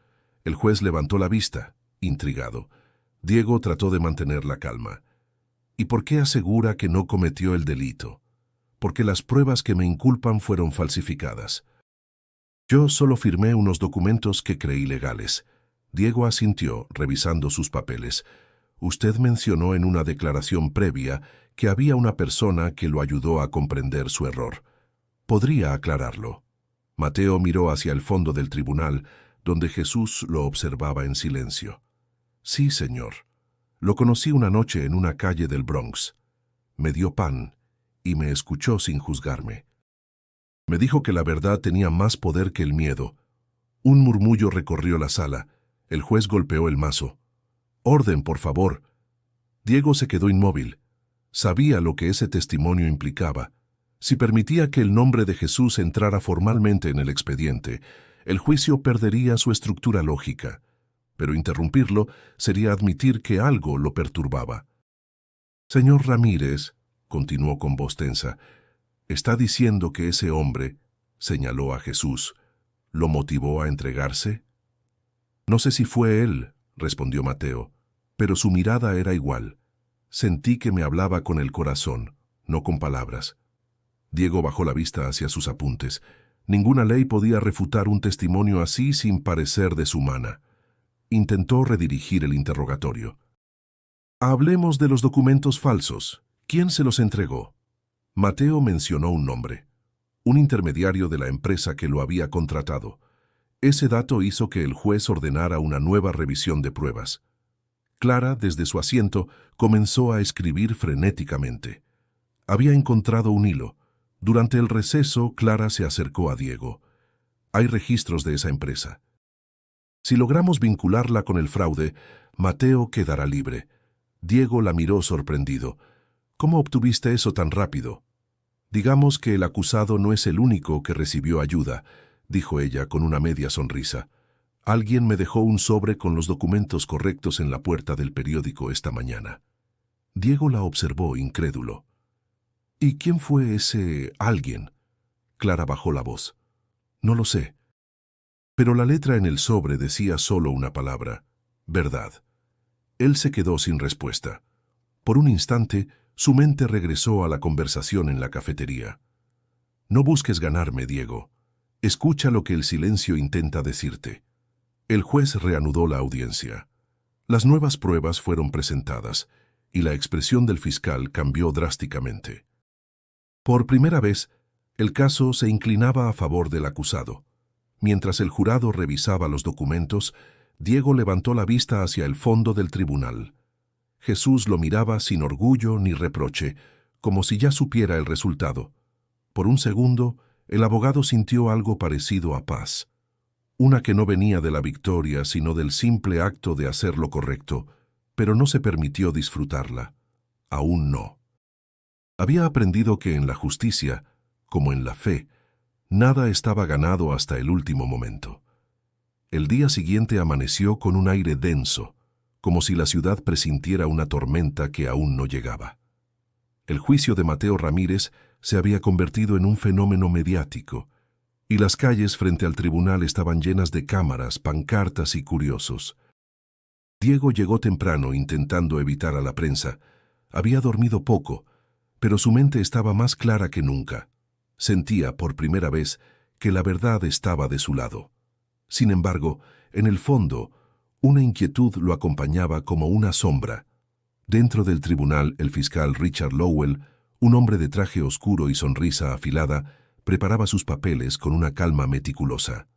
El juez levantó la vista, intrigado. Diego trató de mantener la calma. «¿Y por qué asegura que no cometió el delito?» «Porque las pruebas que me inculpan fueron falsificadas. Yo solo firmé unos documentos que creí legales». Diego asintió, revisando sus papeles. «Usted mencionó en una declaración previa que había una persona que lo ayudó a comprender su error. ¿Podría aclararlo?» Mateo miró hacia el fondo del tribunal, donde Jesús lo observaba en silencio. «Sí, señor. Lo conocí una noche en una calle del Bronx. Me dio pan y me escuchó sin juzgarme. Me dijo que la verdad tenía más poder que el miedo». Un murmullo recorrió la sala. El juez golpeó el mazo. «Orden, por favor». Diego se quedó inmóvil. Sabía lo que ese testimonio implicaba. Si permitía que el nombre de Jesús entrara formalmente en el expediente, el juicio perdería su estructura lógica. Pero interrumpirlo sería admitir que algo lo perturbaba. «Señor Ramírez», continuó con voz tensa, «¿está diciendo que ese hombre», señaló a Jesús, «lo motivó a entregarse?» «No sé si fue él», respondió Mateo, «pero su mirada era igual. Sentí que me hablaba con el corazón, no con palabras». Diego bajó la vista hacia sus apuntes. Ninguna ley podía refutar un testimonio así sin parecer deshumana. Intentó redirigir el interrogatorio. «Hablemos de los documentos falsos. ¿Quién se los entregó?» Mateo mencionó un nombre, un intermediario de la empresa que lo había contratado. Ese dato hizo que el juez ordenara una nueva revisión de pruebas. Clara, desde su asiento, comenzó a escribir frenéticamente. Había encontrado un hilo. Durante el receso, Clara se acercó a Diego. «Hay registros de esa empresa. Si logramos vincularla con el fraude, Mateo quedará libre». Diego la miró sorprendido. «¿Cómo obtuviste eso tan rápido?» «Digamos que el acusado no es el único que recibió ayuda», dijo ella con una media sonrisa. «Alguien me dejó un sobre con los documentos correctos en la puerta del periódico esta mañana». Diego la observó incrédulo. «¿Y quién fue ese alguien?» Clara bajó la voz. «No lo sé». Pero la letra en el sobre decía solo una palabra: verdad. Él se quedó sin respuesta. Por un instante, su mente regresó a la conversación en la cafetería. «No busques ganarme, Diego. Escucha lo que el silencio intenta decirte». El juez reanudó la audiencia. Las nuevas pruebas fueron presentadas, y la expresión del fiscal cambió drásticamente. Por primera vez, el caso se inclinaba a favor del acusado. Mientras el jurado revisaba los documentos, Diego levantó la vista hacia el fondo del tribunal. Jesús lo miraba sin orgullo ni reproche, como si ya supiera el resultado. Por un segundo, El abogado sintió algo parecido a paz, una que no venía de la victoria, sino del simple acto de hacer lo correcto, pero no se permitió disfrutarla. Aún no. Había aprendido que en la justicia, como en la fe, nada estaba ganado hasta el último momento. El día siguiente amaneció con un aire denso, como si la ciudad presintiera una tormenta que aún no llegaba. El juicio de Mateo Ramírez se había convertido en un fenómeno mediático, y las calles frente al tribunal estaban llenas de cámaras, pancartas y curiosos. Diego llegó temprano intentando evitar a la prensa. Había dormido poco, pero su mente estaba más clara que nunca. Sentía, por primera vez, que la verdad estaba de su lado. Sin embargo, en el fondo, una inquietud lo acompañaba como una sombra. Dentro del tribunal, el fiscal Richard Lowell, un hombre de traje oscuro y sonrisa afilada, preparaba sus papeles con una calma meticulosa.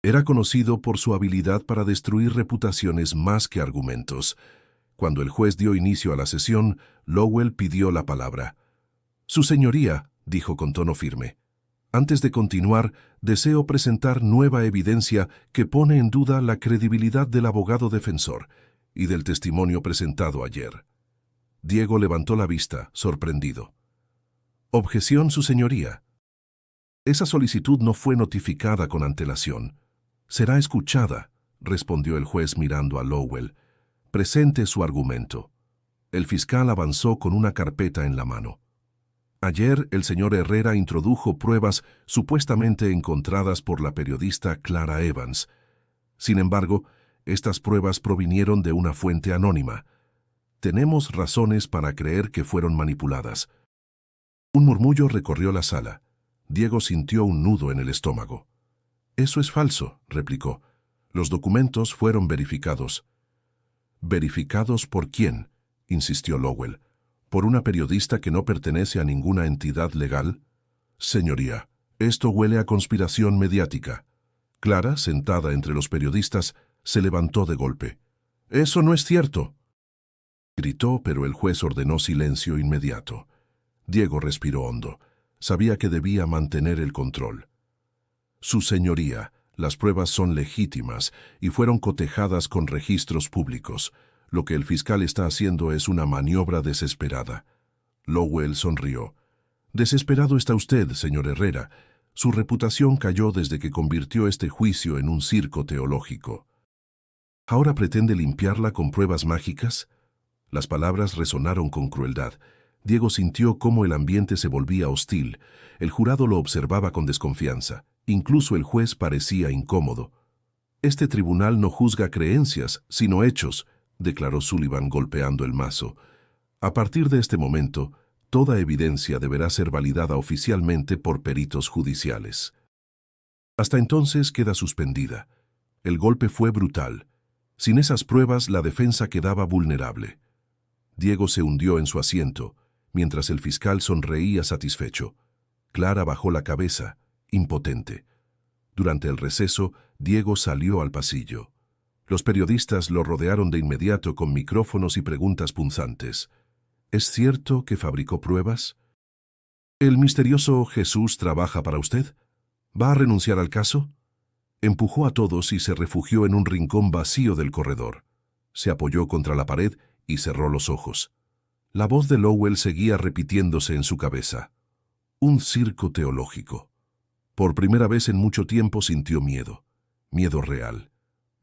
Era conocido por su habilidad para destruir reputaciones más que argumentos. Cuando el juez dio inicio a la sesión, Lowell pidió la palabra. «Su señoría», dijo con tono firme, «antes de continuar, deseo presentar nueva evidencia que pone en duda la credibilidad del abogado defensor y del testimonio presentado ayer». Diego levantó la vista, sorprendido. «Objeción, su señoría». «Esa solicitud no fue notificada con antelación. Será escuchada», respondió el juez mirando a Lowell. «Presente su argumento». El fiscal avanzó con una carpeta en la mano. Ayer el señor Herrera introdujo pruebas supuestamente encontradas por la periodista Clara Evans. Sin embargo, estas pruebas provinieron de una fuente anónima. Tenemos razones para creer que fueron manipuladas. Un murmullo recorrió la sala. Diego sintió un nudo en el estómago. «Eso es falso», replicó. «Los documentos fueron verificados». «¿Verificados por quién?», insistió Lowell. «¿Por una periodista que no pertenece a ninguna entidad legal?» «Señoría, esto huele a conspiración mediática». Clara, sentada entre los periodistas, se levantó de golpe. «¡Eso no es cierto!», gritó, pero el juez ordenó silencio inmediato. Diego respiró hondo. Sabía que debía mantener el control. «Su señoría, las pruebas son legítimas y fueron cotejadas con registros públicos. Lo que el fiscal está haciendo es una maniobra desesperada». Lowell sonrió. «Desesperado está usted, señor Herrera. Su reputación cayó desde que convirtió este juicio en un circo teológico. ¿Ahora pretende limpiarla con pruebas mágicas?». Las palabras resonaron con crueldad. Diego sintió cómo el ambiente se volvía hostil. El jurado lo observaba con desconfianza. Incluso el juez parecía incómodo. «Este tribunal no juzga creencias, sino hechos», declaró Sullivan golpeando el mazo. «A partir de este momento, toda evidencia deberá ser validada oficialmente por peritos judiciales. Hasta entonces queda suspendida. El golpe fue brutal. Sin esas pruebas, la defensa quedaba vulnerable». Diego se hundió en su asiento, mientras el fiscal sonreía satisfecho. Clara bajó la cabeza, impotente. Durante el receso, Diego salió al pasillo. Los periodistas lo rodearon de inmediato con micrófonos y preguntas punzantes. «¿Es cierto que fabricó pruebas? ¿El misterioso Jesús trabaja para usted? ¿Va a renunciar al caso?». Empujó a todos y se refugió en un rincón vacío del corredor. Se apoyó contra la pared y cerró los ojos. La voz de Lowell seguía repitiéndose en su cabeza. Un circo teológico. Por primera vez en mucho tiempo sintió miedo. Miedo real.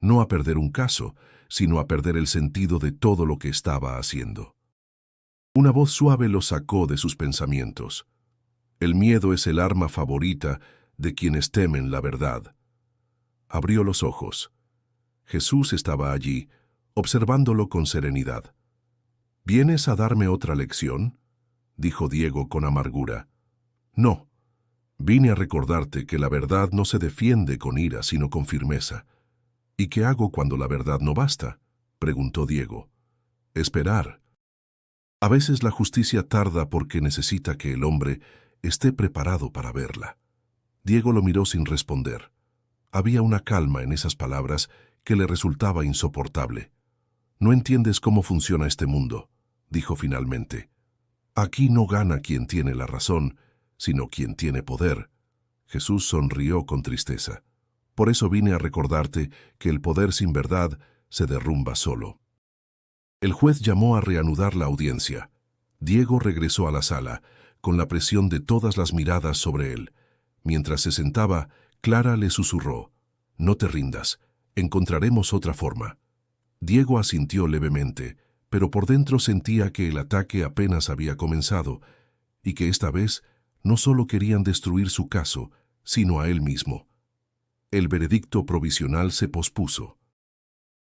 No a perder un caso, sino a perder el sentido de todo lo que estaba haciendo. Una voz suave lo sacó de sus pensamientos. El miedo es el arma favorita de quienes temen la verdad. Abrió los ojos. Jesús estaba allí, observándolo con serenidad. «¿Vienes a darme otra lección?», dijo Diego con amargura. «No. Vine a recordarte que la verdad no se defiende con ira, sino con firmeza». «¿Y qué hago cuando la verdad no basta?», preguntó Diego. «Esperar. A veces la justicia tarda porque necesita que el hombre esté preparado para verla». Diego lo miró sin responder. Había una calma en esas palabras que le resultaba insoportable. «No entiendes cómo funciona este mundo», dijo finalmente. «Aquí no gana quien tiene la razón, sino quien tiene poder». Jesús sonrió con tristeza. Por eso vine a recordarte que el poder sin verdad se derrumba solo. El juez llamó a reanudar la audiencia. Diego regresó a la sala, con la presión de todas las miradas sobre él. Mientras se sentaba, Clara le susurró: «No te rindas, encontraremos otra forma». Diego asintió levemente, pero por dentro sentía que el ataque apenas había comenzado, y que esta vez no solo querían destruir su caso, sino a él mismo. El veredicto provisional se pospuso.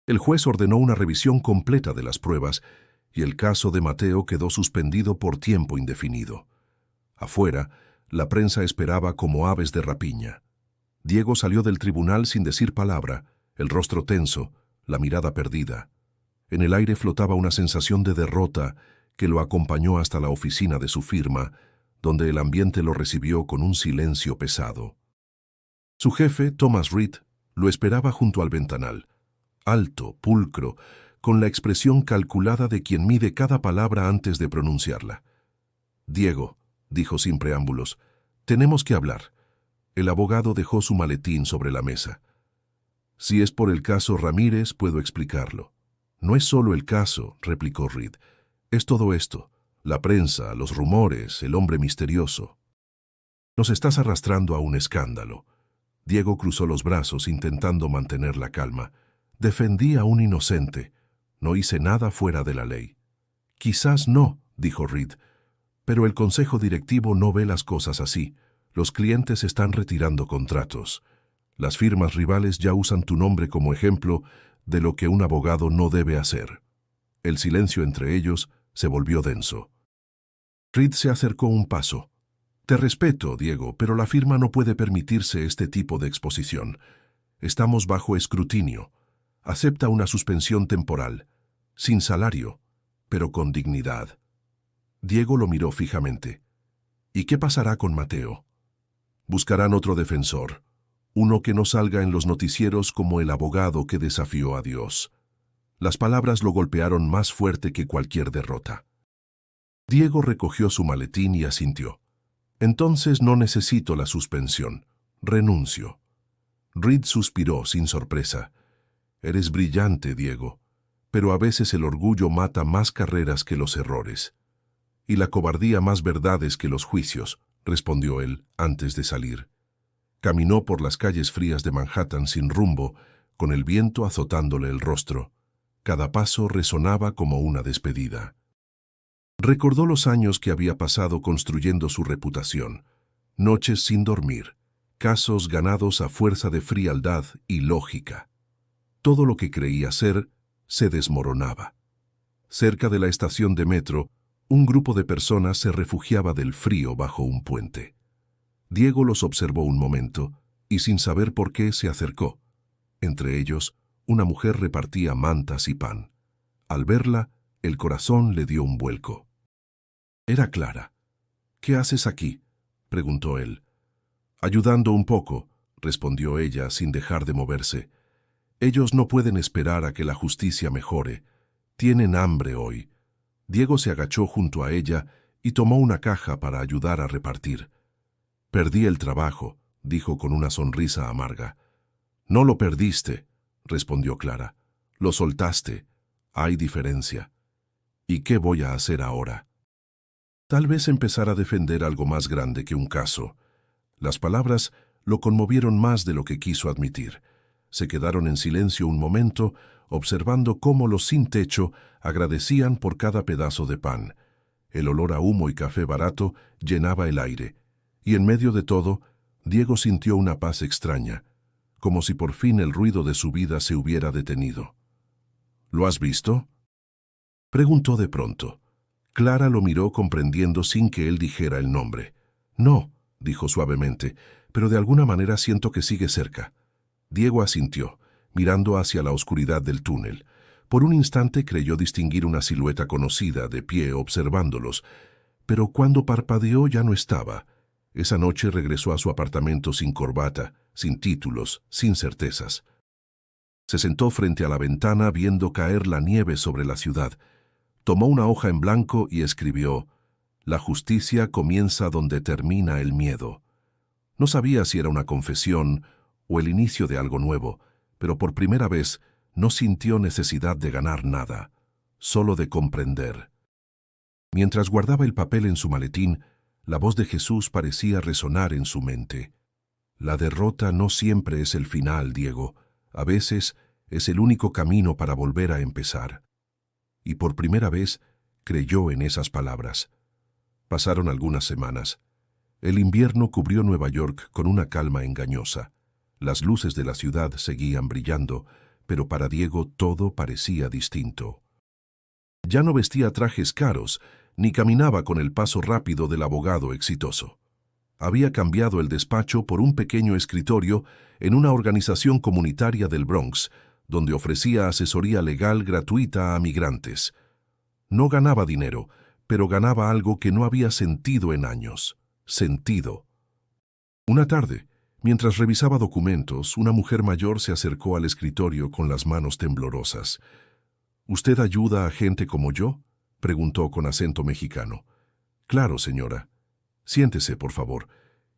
El juez ordenó una revisión completa de las pruebas, y el caso de Mateo quedó suspendido por tiempo indefinido. Afuera, la prensa esperaba como aves de rapiña. Diego salió del tribunal sin decir palabra, el rostro tenso, la mirada perdida. En el aire flotaba una sensación de derrota que lo acompañó hasta la oficina de su firma, donde el ambiente lo recibió con un silencio pesado. Su jefe, Thomas Reed, lo esperaba junto al ventanal, alto, pulcro, con la expresión calculada de quien mide cada palabra antes de pronunciarla. «Diego», dijo sin preámbulos, «tenemos que hablar». El abogado dejó su maletín sobre la mesa. «Si es por el caso Ramírez, puedo explicarlo». «No es solo el caso», replicó Reed. «Es todo esto, la prensa, los rumores, el hombre misterioso. Nos estás arrastrando a un escándalo». Diego cruzó los brazos intentando mantener la calma. «Defendí a un inocente. No hice nada fuera de la ley». «Quizás no», dijo Reed, «pero el consejo directivo no ve las cosas así. Los clientes están retirando contratos. Las firmas rivales ya usan tu nombre como ejemplo de lo que un abogado no debe hacer». El silencio entre ellos se volvió denso. Reed se acercó un paso. «Te respeto, Diego, pero la firma no puede permitirse este tipo de exposición. Estamos bajo escrutinio. Acepta una suspensión temporal, sin salario, pero con dignidad». Diego lo miró fijamente. «¿Y qué pasará con Mateo?» «Buscarán otro defensor, uno que no salga en los noticieros como el abogado que desafió a Dios». Las palabras lo golpearon más fuerte que cualquier derrota. Diego recogió su maletín y asintió. «Entonces no necesito la suspensión. Renuncio». Reed suspiró sin sorpresa. «Eres brillante, Diego, pero a veces el orgullo mata más carreras que los errores. Y la cobardía más verdades que los juicios», respondió él antes de salir. Caminó por las calles frías de Manhattan sin rumbo, con el viento azotándole el rostro. Cada paso resonaba como una despedida. Recordó los años que había pasado construyendo su reputación, noches sin dormir, casos ganados a fuerza de frialdad y lógica. Todo lo que creía ser se desmoronaba. Cerca de la estación de metro, un grupo de personas se refugiaba del frío bajo un puente. Diego los observó un momento y sin saber por qué se acercó. Entre ellos, una mujer repartía mantas y pan. Al verla, el corazón le dio un vuelco. Era Clara. «¿Qué haces aquí?», preguntó él. «Ayudando un poco», respondió ella sin dejar de moverse. «Ellos no pueden esperar a que la justicia mejore. Tienen hambre hoy». Diego se agachó junto a ella y tomó una caja para ayudar a repartir. «Perdí el trabajo», dijo con una sonrisa amarga. «No lo perdiste», respondió Clara. «Lo soltaste. Hay diferencia. ¿Y qué voy a hacer ahora?». Tal vez empezar a defender algo más grande que un caso. Las palabras lo conmovieron más de lo que quiso admitir. Se quedaron en silencio un momento, observando cómo los sin techo agradecían por cada pedazo de pan. El olor a humo y café barato llenaba el aire, y en medio de todo, Diego sintió una paz extraña, como si por fin el ruido de su vida se hubiera detenido. «¿Lo has visto?», preguntó de pronto. Clara lo miró comprendiendo sin que él dijera el nombre. «No», dijo suavemente, «pero de alguna manera siento que sigue cerca». Diego asintió, mirando hacia la oscuridad del túnel. Por un instante creyó distinguir una silueta conocida de pie observándolos, pero cuando parpadeó ya no estaba. Esa noche regresó a su apartamento sin corbata, sin títulos, sin certezas. Se sentó frente a la ventana viendo caer la nieve sobre la ciudad. Tomó una hoja en blanco y escribió: «La justicia comienza donde termina el miedo». No sabía si era una confesión o el inicio de algo nuevo, pero por primera vez no sintió necesidad de ganar nada, solo de comprender. Mientras guardaba el papel en su maletín, la voz de Jesús parecía resonar en su mente. La derrota no siempre es el final, Diego. A veces es el único camino para volver a empezar. Y por primera vez creyó en esas palabras. Pasaron algunas semanas. El invierno cubrió Nueva York con una calma engañosa. Las luces de la ciudad seguían brillando, pero para Diego todo parecía distinto. Ya no vestía trajes caros, ni caminaba con el paso rápido del abogado exitoso. Había cambiado el despacho por un pequeño escritorio en una organización comunitaria del Bronx, donde ofrecía asesoría legal gratuita a migrantes. No ganaba dinero, pero ganaba algo que no había sentido en años: sentido. Una tarde, mientras revisaba documentos, una mujer mayor se acercó al escritorio con las manos temblorosas. ¿Usted ayuda a gente como yo?, preguntó con acento mexicano. Claro, señora. Siéntese, por favor.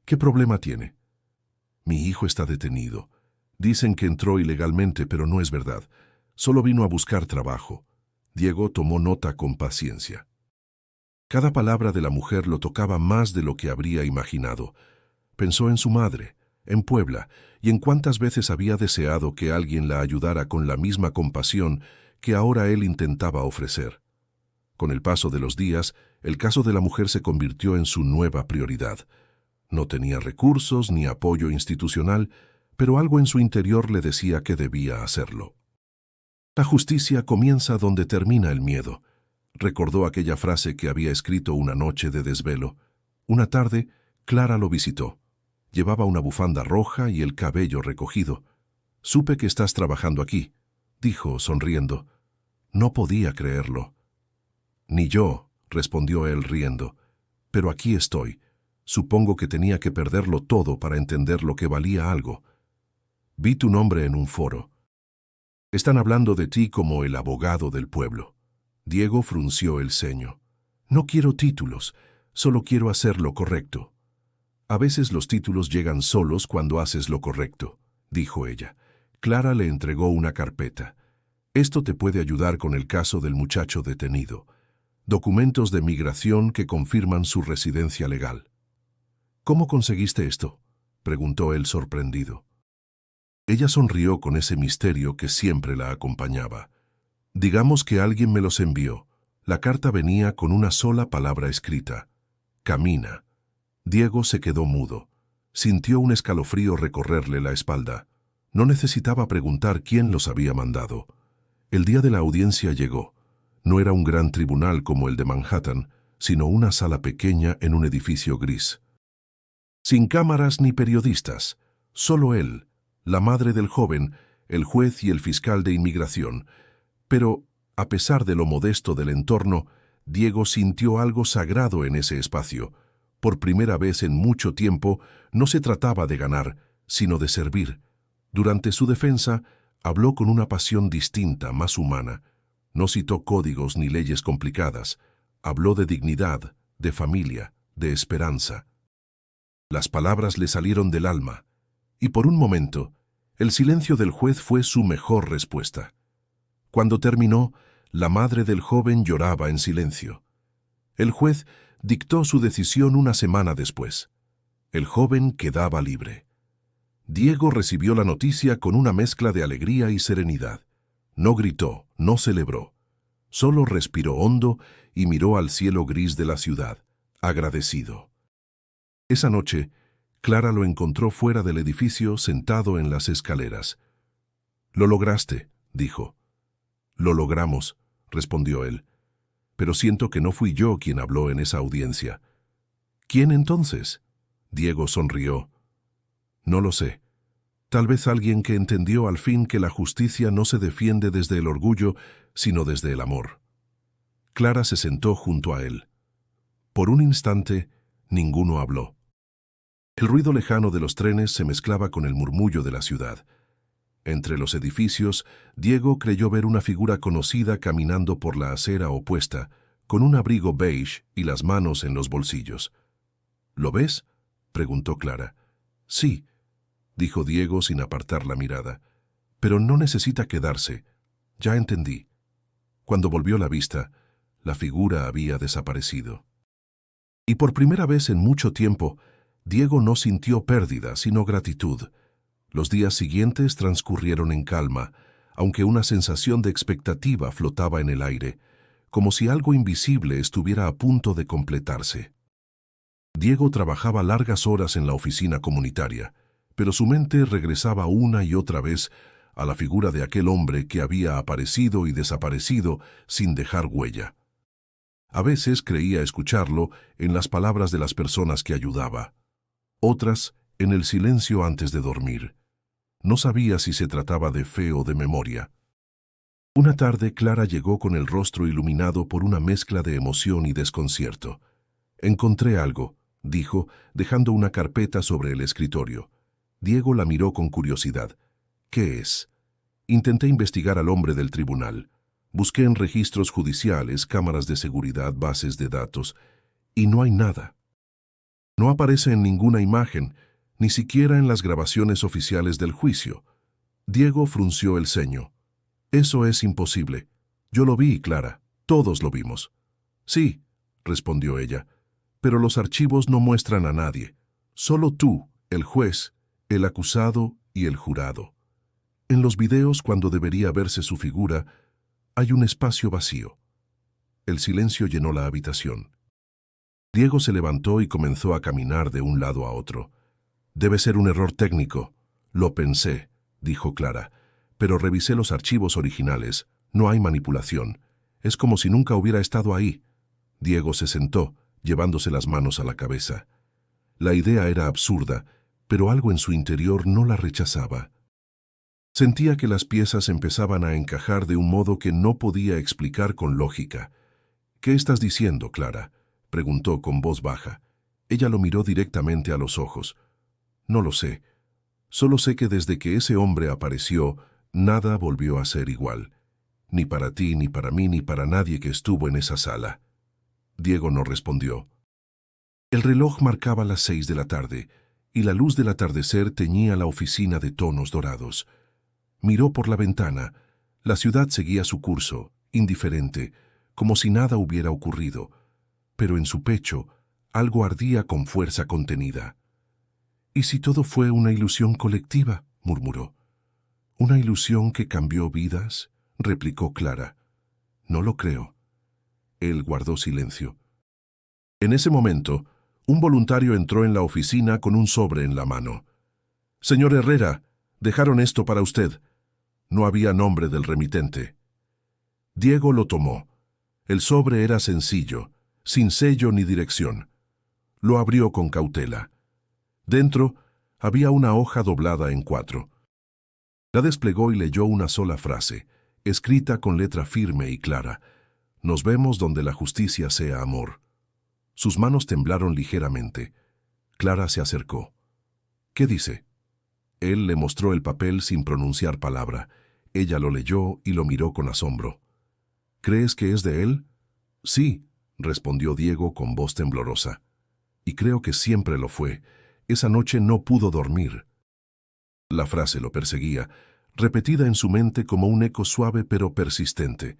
¿Qué problema tiene? Mi hijo está detenido. Dicen que entró ilegalmente, pero no es verdad. Solo vino a buscar trabajo. Diego tomó nota con paciencia. Cada palabra de la mujer lo tocaba más de lo que habría imaginado. Pensó en su madre, en Puebla, y en cuántas veces había deseado que alguien la ayudara con la misma compasión que ahora él intentaba ofrecer. Con el paso de los días, el caso de la mujer se convirtió en su nueva prioridad. No tenía recursos ni apoyo institucional, pero algo en su interior le decía que debía hacerlo. La justicia comienza donde termina el miedo. Recordó aquella frase que había escrito una noche de desvelo. Una tarde, Clara lo visitó. Llevaba una bufanda roja y el cabello recogido. «Supe que estás trabajando aquí», dijo, sonriendo. No podía creerlo. «Ni yo», respondió él riendo. «Pero aquí estoy. Supongo que tenía que perderlo todo para entender lo que valía algo. Vi tu nombre en un foro. Están hablando de ti como el abogado del pueblo». Diego frunció el ceño. «No quiero títulos, solo quiero hacer lo correcto». «A veces los títulos llegan solos cuando haces lo correcto», dijo ella. Clara le entregó una carpeta. «Esto te puede ayudar con el caso del muchacho detenido. Documentos de migración que confirman su residencia legal». «¿Cómo conseguiste esto?», preguntó él sorprendido. Ella sonrió con ese misterio que siempre la acompañaba. «Digamos que alguien me los envió». La carta venía con una sola palabra escrita: «Camina». Diego se quedó mudo. Sintió un escalofrío recorrerle la espalda. No necesitaba preguntar quién los había mandado. El día de la audiencia llegó. No era un gran tribunal como el de Manhattan, sino una sala pequeña en un edificio gris. Sin cámaras ni periodistas, solo él, la madre del joven, el juez y el fiscal de inmigración. Pero, a pesar de lo modesto del entorno, Diego sintió algo sagrado en ese espacio. Por primera vez en mucho tiempo, no se trataba de ganar, sino de servir. Durante su defensa, habló con una pasión distinta, más humana. No citó códigos ni leyes complicadas. Habló de dignidad, de familia, de esperanza. Las palabras le salieron del alma, y por un momento, el silencio del juez fue su mejor respuesta. Cuando terminó, la madre del joven lloraba en silencio. El juez dictó su decisión una semana después. El joven quedaba libre. Diego recibió la noticia con una mezcla de alegría y serenidad. No gritó, no celebró. Solo respiró hondo y miró al cielo gris de la ciudad, agradecido. Esa noche, Clara lo encontró fuera del edificio sentado en las escaleras. «Lo lograste», dijo. «Lo logramos», respondió él. «Pero siento que no fui yo quien habló en esa audiencia». «¿Quién entonces?», Diego sonrió. «No lo sé. Tal vez alguien que entendió al fin que la justicia no se defiende desde el orgullo, sino desde el amor». Clara se sentó junto a él. Por un instante, ninguno habló. El ruido lejano de los trenes se mezclaba con el murmullo de la ciudad. Entre los edificios, Diego creyó ver una figura conocida caminando por la acera opuesta, con un abrigo beige y las manos en los bolsillos. «¿Lo ves?», preguntó Clara. Sí, dijo Diego sin apartar la mirada, pero no necesita quedarse. Ya entendí. Cuando volvió la vista, la figura había desaparecido. Y por primera vez en mucho tiempo, Diego no sintió pérdida, sino gratitud. Los días siguientes transcurrieron en calma, aunque una sensación de expectativa flotaba en el aire, como si algo invisible estuviera a punto de completarse. Diego trabajaba largas horas en la oficina comunitaria, pero su mente regresaba una y otra vez a la figura de aquel hombre que había aparecido y desaparecido sin dejar huella. A veces creía escucharlo en las palabras de las personas que ayudaba, otras en el silencio antes de dormir. No sabía si se trataba de fe o de memoria. Una tarde Clara llegó con el rostro iluminado por una mezcla de emoción y desconcierto. «Encontré algo», dijo, dejando una carpeta sobre el escritorio. Diego la miró con curiosidad. «¿Qué es?» «Intenté investigar al hombre del tribunal. Busqué en registros judiciales, cámaras de seguridad, bases de datos, y no hay nada. No aparece en ninguna imagen, ni siquiera en las grabaciones oficiales del juicio». Diego frunció el ceño. «Eso es imposible. Yo lo vi, Clara. Todos lo vimos». «Sí», respondió ella, «pero los archivos no muestran a nadie. Solo tú, el juez, el acusado y el jurado. En los videos, cuando debería verse su figura, hay un espacio vacío». El silencio llenó la habitación. Diego se levantó y comenzó a caminar de un lado a otro. «Debe ser un error técnico». «Lo pensé», dijo Clara, «pero revisé los archivos originales. No hay manipulación. Es como si nunca hubiera estado ahí». Diego se sentó, llevándose las manos a la cabeza. La idea era absurda, pero algo en su interior no la rechazaba. Sentía que las piezas empezaban a encajar de un modo que no podía explicar con lógica. «¿Qué estás diciendo, Clara?», preguntó con voz baja. Ella lo miró directamente a los ojos. «No lo sé. Solo sé que desde que ese hombre apareció, nada volvió a ser igual. Ni para ti, ni para mí, ni para nadie que estuvo en esa sala». Diego no respondió. El reloj marcaba las 6 de la tarde, y la luz del atardecer teñía la oficina de tonos dorados. Miró por la ventana. La ciudad seguía su curso, indiferente, como si nada hubiera ocurrido, pero en su pecho algo ardía con fuerza contenida. «¿Y si todo fue una ilusión colectiva?», murmuró. «¿Una ilusión que cambió vidas?», replicó Clara. «No lo creo». Él guardó silencio. En ese momento, un voluntario entró en la oficina con un sobre en la mano. «Señor Herrera, dejaron esto para usted». No había nombre del remitente. Diego lo tomó. El sobre era sencillo, sin sello ni dirección. Lo abrió con cautela. Dentro había una hoja doblada en 4. La desplegó y leyó una sola frase, escrita con letra firme y clara: «Nos vemos donde la justicia sea amor». Sus manos temblaron ligeramente. Clara se acercó. «¿Qué dice?». Él le mostró el papel sin pronunciar palabra. Ella lo leyó y lo miró con asombro. «¿Crees que es de él?». «Sí», respondió Diego con voz temblorosa. «Y creo que siempre lo fue. Esa noche no pudo dormir». La frase lo perseguía, repetida en su mente como un eco suave pero persistente.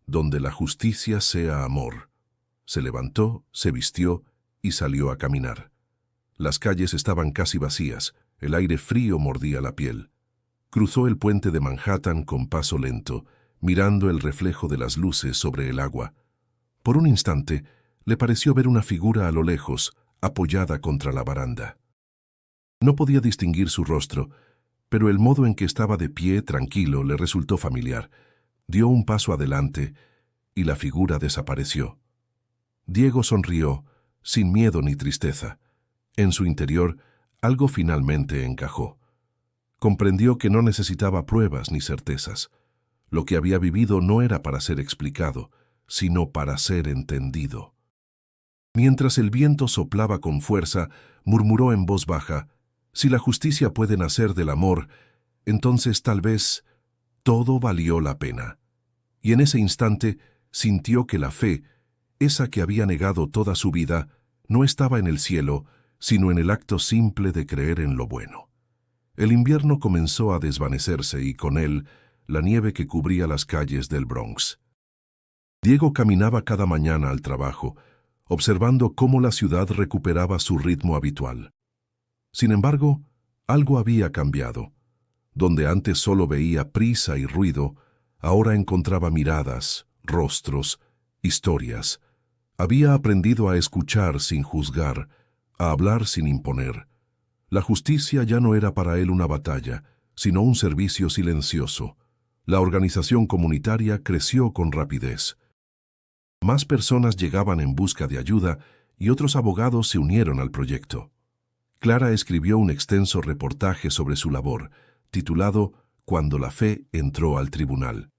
«Donde la justicia sea amor». Se levantó, se vistió y salió a caminar. Las calles estaban casi vacías, el aire frío mordía la piel. Cruzó el puente de Manhattan con paso lento, mirando el reflejo de las luces sobre el agua. Por un instante, le pareció ver una figura a lo lejos, apoyada contra la baranda. No podía distinguir su rostro, pero el modo en que estaba de pie, tranquilo, le resultó familiar. Dio un paso adelante y la figura desapareció. Diego sonrió, sin miedo ni tristeza. En su interior, algo finalmente encajó. Comprendió que no necesitaba pruebas ni certezas. Lo que había vivido no era para ser explicado, sino para ser entendido. Mientras el viento soplaba con fuerza, murmuró en voz baja: «Si la justicia puede nacer del amor, entonces tal vez todo valió la pena». Y en ese instante sintió que la fe, esa que había negado toda su vida, no estaba en el cielo, sino en el acto simple de creer en lo bueno. El invierno comenzó a desvanecerse y con él la nieve que cubría las calles del Bronx. Diego caminaba cada mañana al trabajo, observando cómo la ciudad recuperaba su ritmo habitual. Sin embargo, algo había cambiado. Donde antes solo veía prisa y ruido, ahora encontraba miradas, rostros, historias. Había aprendido a escuchar sin juzgar, a hablar sin imponer. La justicia ya no era para él una batalla, sino un servicio silencioso. La organización comunitaria creció con rapidez. Más personas llegaban en busca de ayuda y otros abogados se unieron al proyecto. Clara escribió un extenso reportaje sobre su labor, titulado Cuando la fe entró al tribunal.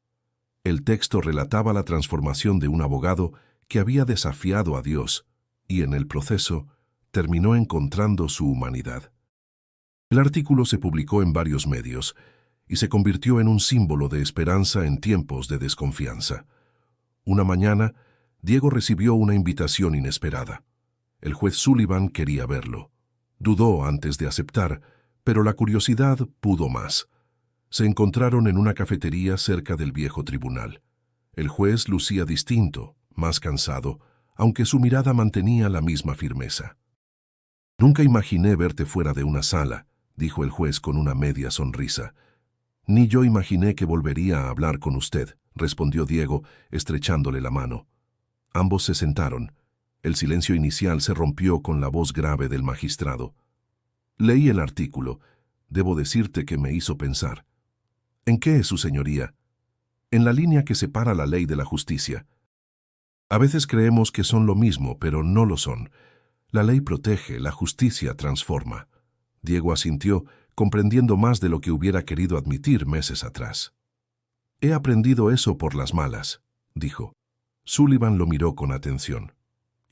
El texto relataba la transformación de un abogado que había desafiado a Dios y, en el proceso, terminó encontrando su humanidad. El artículo se publicó en varios medios y se convirtió en un símbolo de esperanza en tiempos de desconfianza. Una mañana, Diego recibió una invitación inesperada. El juez Sullivan quería verlo. Dudó antes de aceptar, pero la curiosidad pudo más. Se encontraron en una cafetería cerca del viejo tribunal. El juez lucía distinto, más cansado, aunque su mirada mantenía la misma firmeza. «Nunca imaginé verte fuera de una sala», dijo el juez con una media sonrisa. «Ni yo imaginé que volvería a hablar con usted», respondió Diego, estrechándole la mano. Ambos se sentaron. El silencio inicial se rompió con la voz grave del magistrado. «Leí el artículo. Debo decirte que me hizo pensar». «¿En qué, su señoría?» «En la línea que separa la ley de la justicia. A veces creemos que son lo mismo, pero no lo son. La ley protege, la justicia transforma». Diego asintió, comprendiendo más de lo que hubiera querido admitir meses atrás. «He aprendido eso por las malas», dijo. Sullivan lo miró con atención.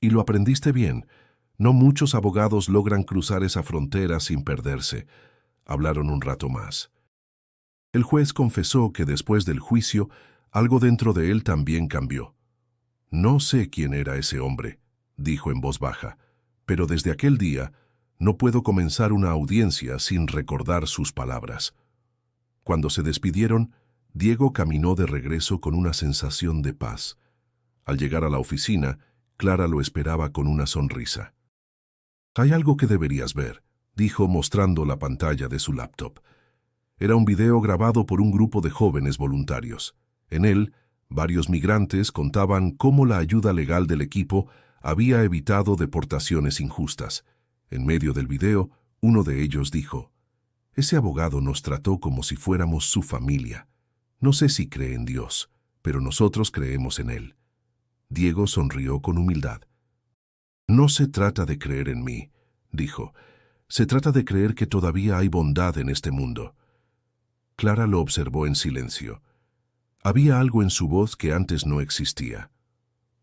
«Y lo aprendiste bien. No muchos abogados logran cruzar esa frontera sin perderse». Hablaron un rato más. El juez confesó que después del juicio, algo dentro de él también cambió. «No sé quién era ese hombre», dijo en voz baja, «pero desde aquel día no puedo comenzar una audiencia sin recordar sus palabras». Cuando se despidieron, Diego caminó de regreso con una sensación de paz. Al llegar a la oficina, Clara lo esperaba con una sonrisa. «Hay algo que deberías ver», dijo mostrando la pantalla de su laptop. Era un video grabado por un grupo de jóvenes voluntarios. En él, varios migrantes contaban cómo la ayuda legal del equipo había evitado deportaciones injustas. En medio del video, uno de ellos dijo: «Ese abogado nos trató como si fuéramos su familia. No sé si cree en Dios, pero nosotros creemos en él». Diego sonrió con humildad. «No se trata de creer en mí», dijo. «Se trata de creer que todavía hay bondad en este mundo». Clara lo observó en silencio. Había algo en su voz que antes no existía.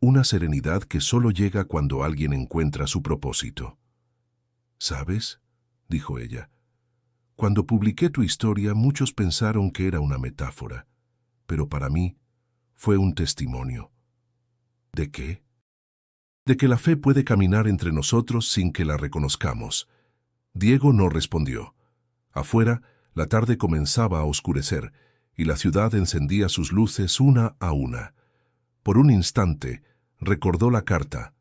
Una serenidad que solo llega cuando alguien encuentra su propósito. «¿Sabes?», dijo ella. «Cuando publiqué tu historia, muchos pensaron que era una metáfora, pero para mí fue un testimonio». «¿De qué?». «De que la fe puede caminar entre nosotros sin que la reconozcamos». Diego no respondió. Afuera, la tarde comenzaba a oscurecer y la ciudad encendía sus luces una a una. Por un instante, recordó la carta: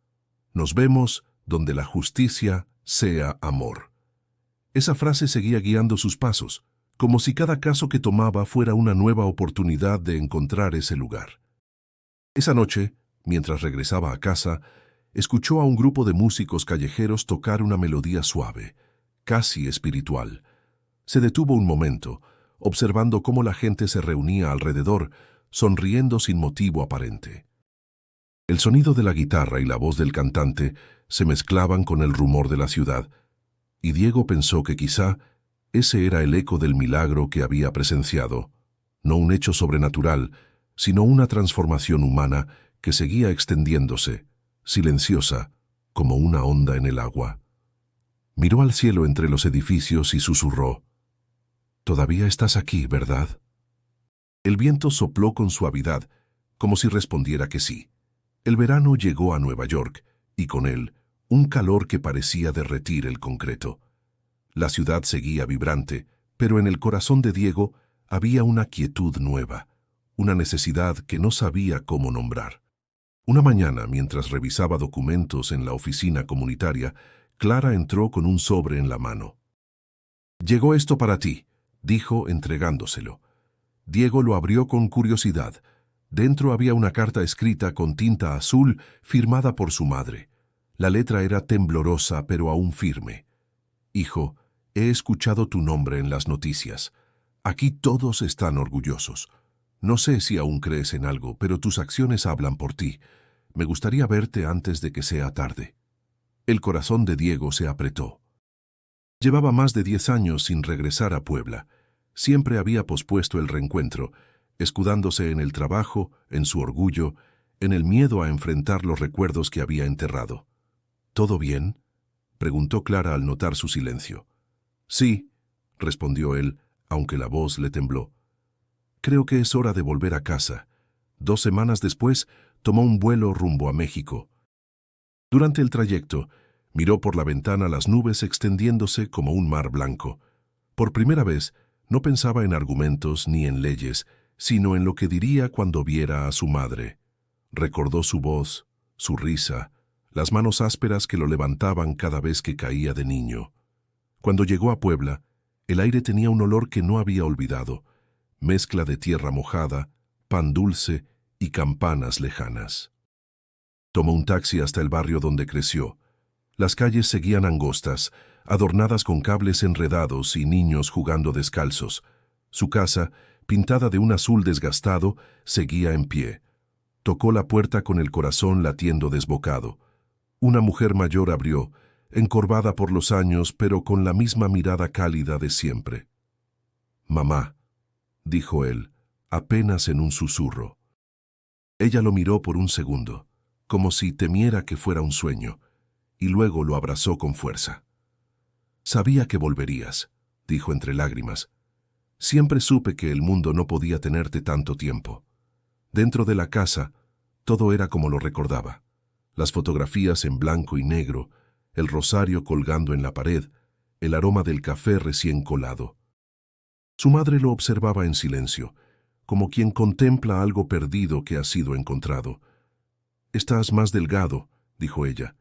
«Nos vemos donde la justicia sea amor». Esa frase seguía guiando sus pasos, como si cada caso que tomaba fuera una nueva oportunidad de encontrar ese lugar. Esa noche, mientras regresaba a casa, escuchó a un grupo de músicos callejeros tocar una melodía suave, casi espiritual. Se detuvo un momento, observando cómo la gente se reunía alrededor, sonriendo sin motivo aparente. El sonido de la guitarra y la voz del cantante se mezclaban con el rumor de la ciudad, y Diego pensó que quizá ese era el eco del milagro que había presenciado, no un hecho sobrenatural, sino una transformación humana que seguía extendiéndose, silenciosa, como una onda en el agua. Miró al cielo entre los edificios y susurró: «Todavía estás aquí, ¿verdad?». El viento sopló con suavidad, como si respondiera que sí. El verano llegó a Nueva York, y con él, un calor que parecía derretir el concreto. La ciudad seguía vibrante, pero en el corazón de Diego había una quietud nueva, una necesidad que no sabía cómo nombrar. Una mañana, mientras revisaba documentos en la oficina comunitaria, Clara entró con un sobre en la mano. «Llegó esto para ti», dijo entregándoselo. Diego lo abrió con curiosidad. Dentro había una carta escrita con tinta azul firmada por su madre. La letra era temblorosa, pero aún firme. «Hijo, he escuchado tu nombre en las noticias. Aquí todos están orgullosos. No sé si aún crees en algo, pero tus acciones hablan por ti. Me gustaría verte antes de que sea tarde». El corazón de Diego se apretó. Llevaba más de 10 años sin regresar a Puebla. Siempre había pospuesto el reencuentro, escudándose en el trabajo, en su orgullo, en el miedo a enfrentar los recuerdos que había enterrado. «¿Todo bien?», preguntó Clara al notar su silencio. «Sí», respondió él, aunque la voz le tembló. «Creo que es hora de volver a casa». 2 semanas después, tomó un vuelo rumbo a México. Durante el trayecto, miró por la ventana las nubes extendiéndose como un mar blanco. Por primera vez, no pensaba en argumentos ni en leyes, sino en lo que diría cuando viera a su madre. Recordó su voz, su risa, las manos ásperas que lo levantaban cada vez que caía de niño. Cuando llegó a Puebla, el aire tenía un olor que no había olvidado, mezcla de tierra mojada, pan dulce y campanas lejanas. Tomó un taxi hasta el barrio donde creció. Las calles seguían angostas, adornadas con cables enredados y niños jugando descalzos. Su casa, pintada de un azul desgastado, seguía en pie. Tocó la puerta con el corazón latiendo desbocado. Una mujer mayor abrió, encorvada por los años, pero con la misma mirada cálida de siempre. «Mamá», dijo él, apenas en un susurro. Ella lo miró por un segundo, como si temiera que fuera un sueño, y luego lo abrazó con fuerza. «Sabía que volverías», dijo entre lágrimas. «Siempre supe que el mundo no podía tenerte tanto tiempo». Dentro de la casa, todo era como lo recordaba. Las fotografías en blanco y negro, el rosario colgando en la pared, el aroma del café recién colado. Su madre lo observaba en silencio, como quien contempla algo perdido que ha sido encontrado. «Estás más delgado», dijo ella.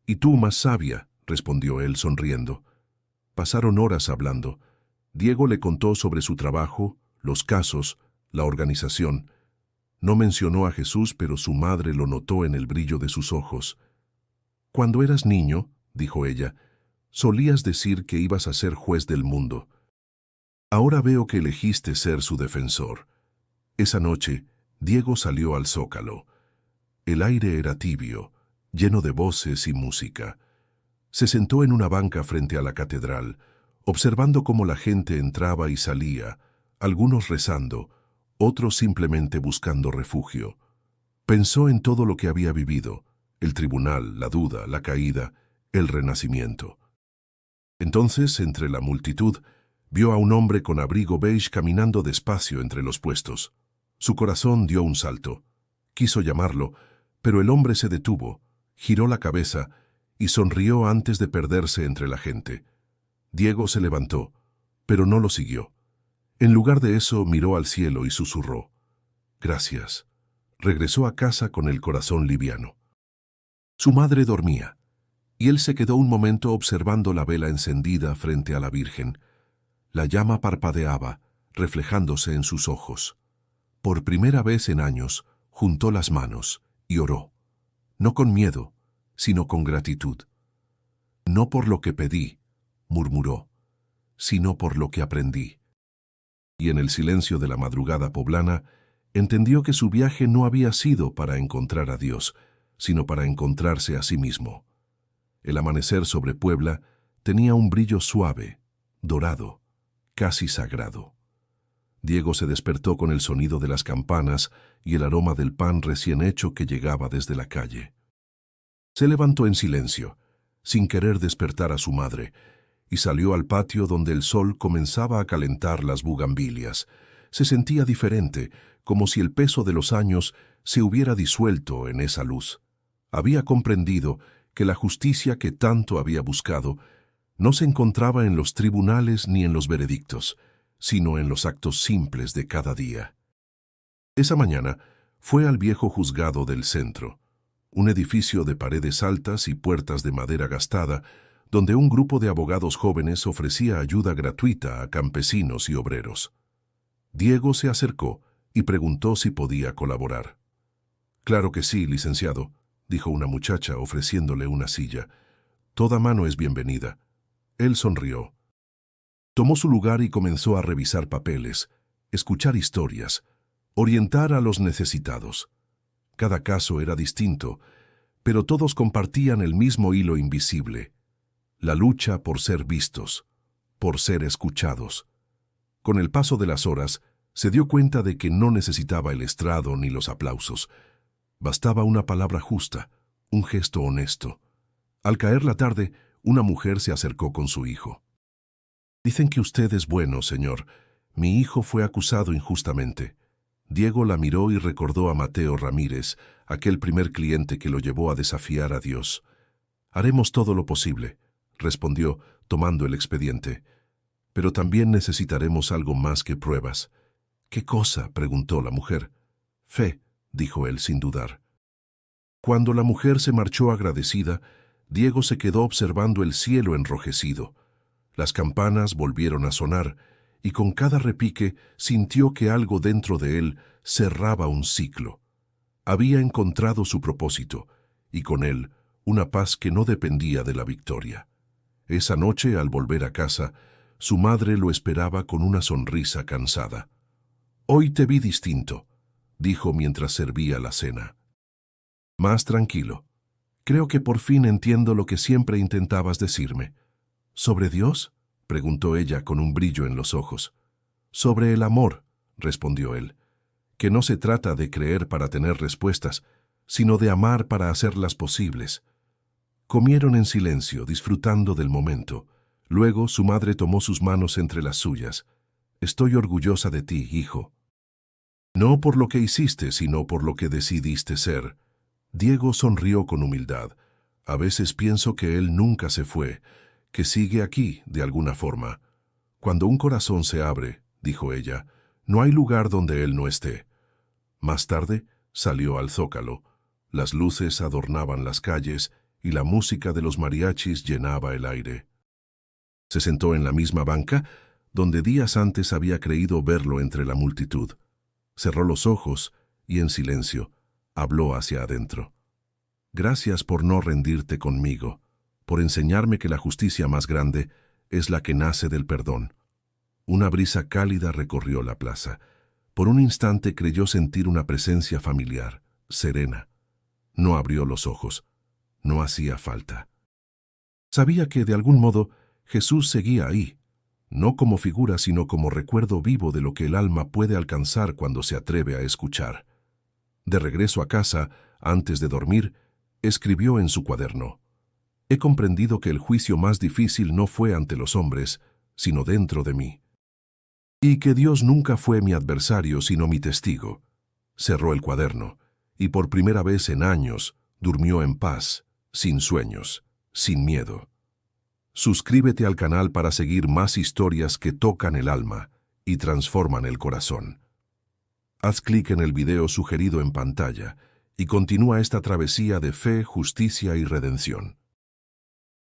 «Y tú más sabia», respondió él sonriendo. Pasaron horas hablando. Diego le contó sobre su trabajo, los casos, la organización. No mencionó a Jesús, pero su madre lo notó en el brillo de sus ojos. «Cuando eras niño», dijo ella, «solías decir que ibas a ser juez del mundo. Ahora veo que elegiste ser su defensor». Esa noche, Diego salió al Zócalo. El aire era tibio, lleno de voces y música. Se sentó en una banca frente a la catedral, observando cómo la gente entraba y salía, algunos rezando, otros simplemente buscando refugio. Pensó en todo lo que había vivido, el tribunal, la duda, la caída, el renacimiento. Entonces, entre la multitud, vio a un hombre con abrigo beige caminando despacio entre los puestos. Su corazón dio un salto. Quiso llamarlo, pero el hombre se detuvo, giró la cabeza y sonrió antes de perderse entre la gente. Diego se levantó, pero no lo siguió. En lugar de eso, miró al cielo y susurró: «Gracias». Regresó a casa con el corazón liviano. Su madre dormía, y él se quedó un momento observando la vela encendida frente a la Virgen. La llama parpadeaba, reflejándose en sus ojos. Por primera vez en años, juntó las manos y oró, no con miedo, sino con gratitud. «No por lo que pedí», murmuró, «sino por lo que aprendí». Y en el silencio de la madrugada poblana, entendió que su viaje no había sido para encontrar a Dios, sino para encontrarse a sí mismo. El amanecer sobre Puebla tenía un brillo suave, dorado, casi sagrado. Diego se despertó con el sonido de las campanas y el aroma del pan recién hecho que llegaba desde la calle. Se levantó en silencio, sin querer despertar a su madre, y salió al patio donde el sol comenzaba a calentar las bugambilias. Se sentía diferente, como si el peso de los años se hubiera disuelto en esa luz. Había comprendido que la justicia que tanto había buscado no se encontraba en los tribunales ni en los veredictos, sino en los actos simples de cada día. Esa mañana fue al viejo juzgado del centro, un edificio de paredes altas y puertas de madera gastada, donde un grupo de abogados jóvenes ofrecía ayuda gratuita a campesinos y obreros. Diego se acercó y preguntó si podía colaborar. «Claro que sí, licenciado», dijo una muchacha ofreciéndole una silla. «Toda mano es bienvenida». Él sonrió. Tomó su lugar y comenzó a revisar papeles, escuchar historias, orientar a los necesitados. Cada caso era distinto, pero todos compartían el mismo hilo invisible: la lucha por ser vistos, por ser escuchados. Con el paso de las horas, se dio cuenta de que no necesitaba el estrado ni los aplausos. Bastaba una palabra justa, un gesto honesto. Al caer la tarde, una mujer se acercó con su hijo. «Dicen que usted es bueno, señor. Mi hijo fue acusado injustamente». Diego la miró y recordó a Mateo Ramírez, aquel primer cliente que lo llevó a desafiar a Dios. «Haremos todo lo posible», respondió, tomando el expediente. «Pero también necesitaremos algo más que pruebas». «¿Qué cosa?», preguntó la mujer. «Fe», dijo él sin dudar. Cuando la mujer se marchó agradecida, Diego se quedó observando el cielo enrojecido. Las campanas volvieron a sonar, y con cada repique sintió que algo dentro de él cerraba un ciclo. Había encontrado su propósito, y con él una paz que no dependía de la victoria. Esa noche, al volver a casa, su madre lo esperaba con una sonrisa cansada. «Hoy te vi distinto», dijo mientras servía la cena. «Más tranquilo. Creo que por fin entiendo lo que siempre intentabas decirme». «¿Sobre Dios?», preguntó ella con un brillo en los ojos. «Sobre el amor», respondió él, «que no se trata de creer para tener respuestas, sino de amar para hacerlas posibles». Comieron en silencio, disfrutando del momento. Luego su madre tomó sus manos entre las suyas. «Estoy orgullosa de ti, hijo». «No por lo que hiciste, sino por lo que decidiste ser». Diego sonrió con humildad. «A veces pienso que él nunca se fue, que sigue aquí de alguna forma. Cuando un corazón se abre», dijo ella, «no hay lugar donde él no esté». Más tarde salió al Zócalo. Las luces adornaban las calles y la música de los mariachis llenaba el aire. Se sentó en la misma banca donde días antes había creído verlo entre la multitud. Cerró los ojos y en silencio habló hacia adentro. «Gracias por no rendirte conmigo, por enseñarme que la justicia más grande es la que nace del perdón». Una brisa cálida recorrió la plaza. Por un instante creyó sentir una presencia familiar, serena. No abrió los ojos. No hacía falta. Sabía que, de algún modo, Jesús seguía ahí, no como figura, sino como recuerdo vivo de lo que el alma puede alcanzar cuando se atreve a escuchar. De regreso a casa, antes de dormir, escribió en su cuaderno: «He comprendido que el juicio más difícil no fue ante los hombres, sino dentro de mí. Y que Dios nunca fue mi adversario, sino mi testigo». Cerró el cuaderno, y por primera vez en años durmió en paz, sin sueños, sin miedo. Suscríbete al canal para seguir más historias que tocan el alma y transforman el corazón. Haz clic en el video sugerido en pantalla y continúa esta travesía de fe, justicia y redención.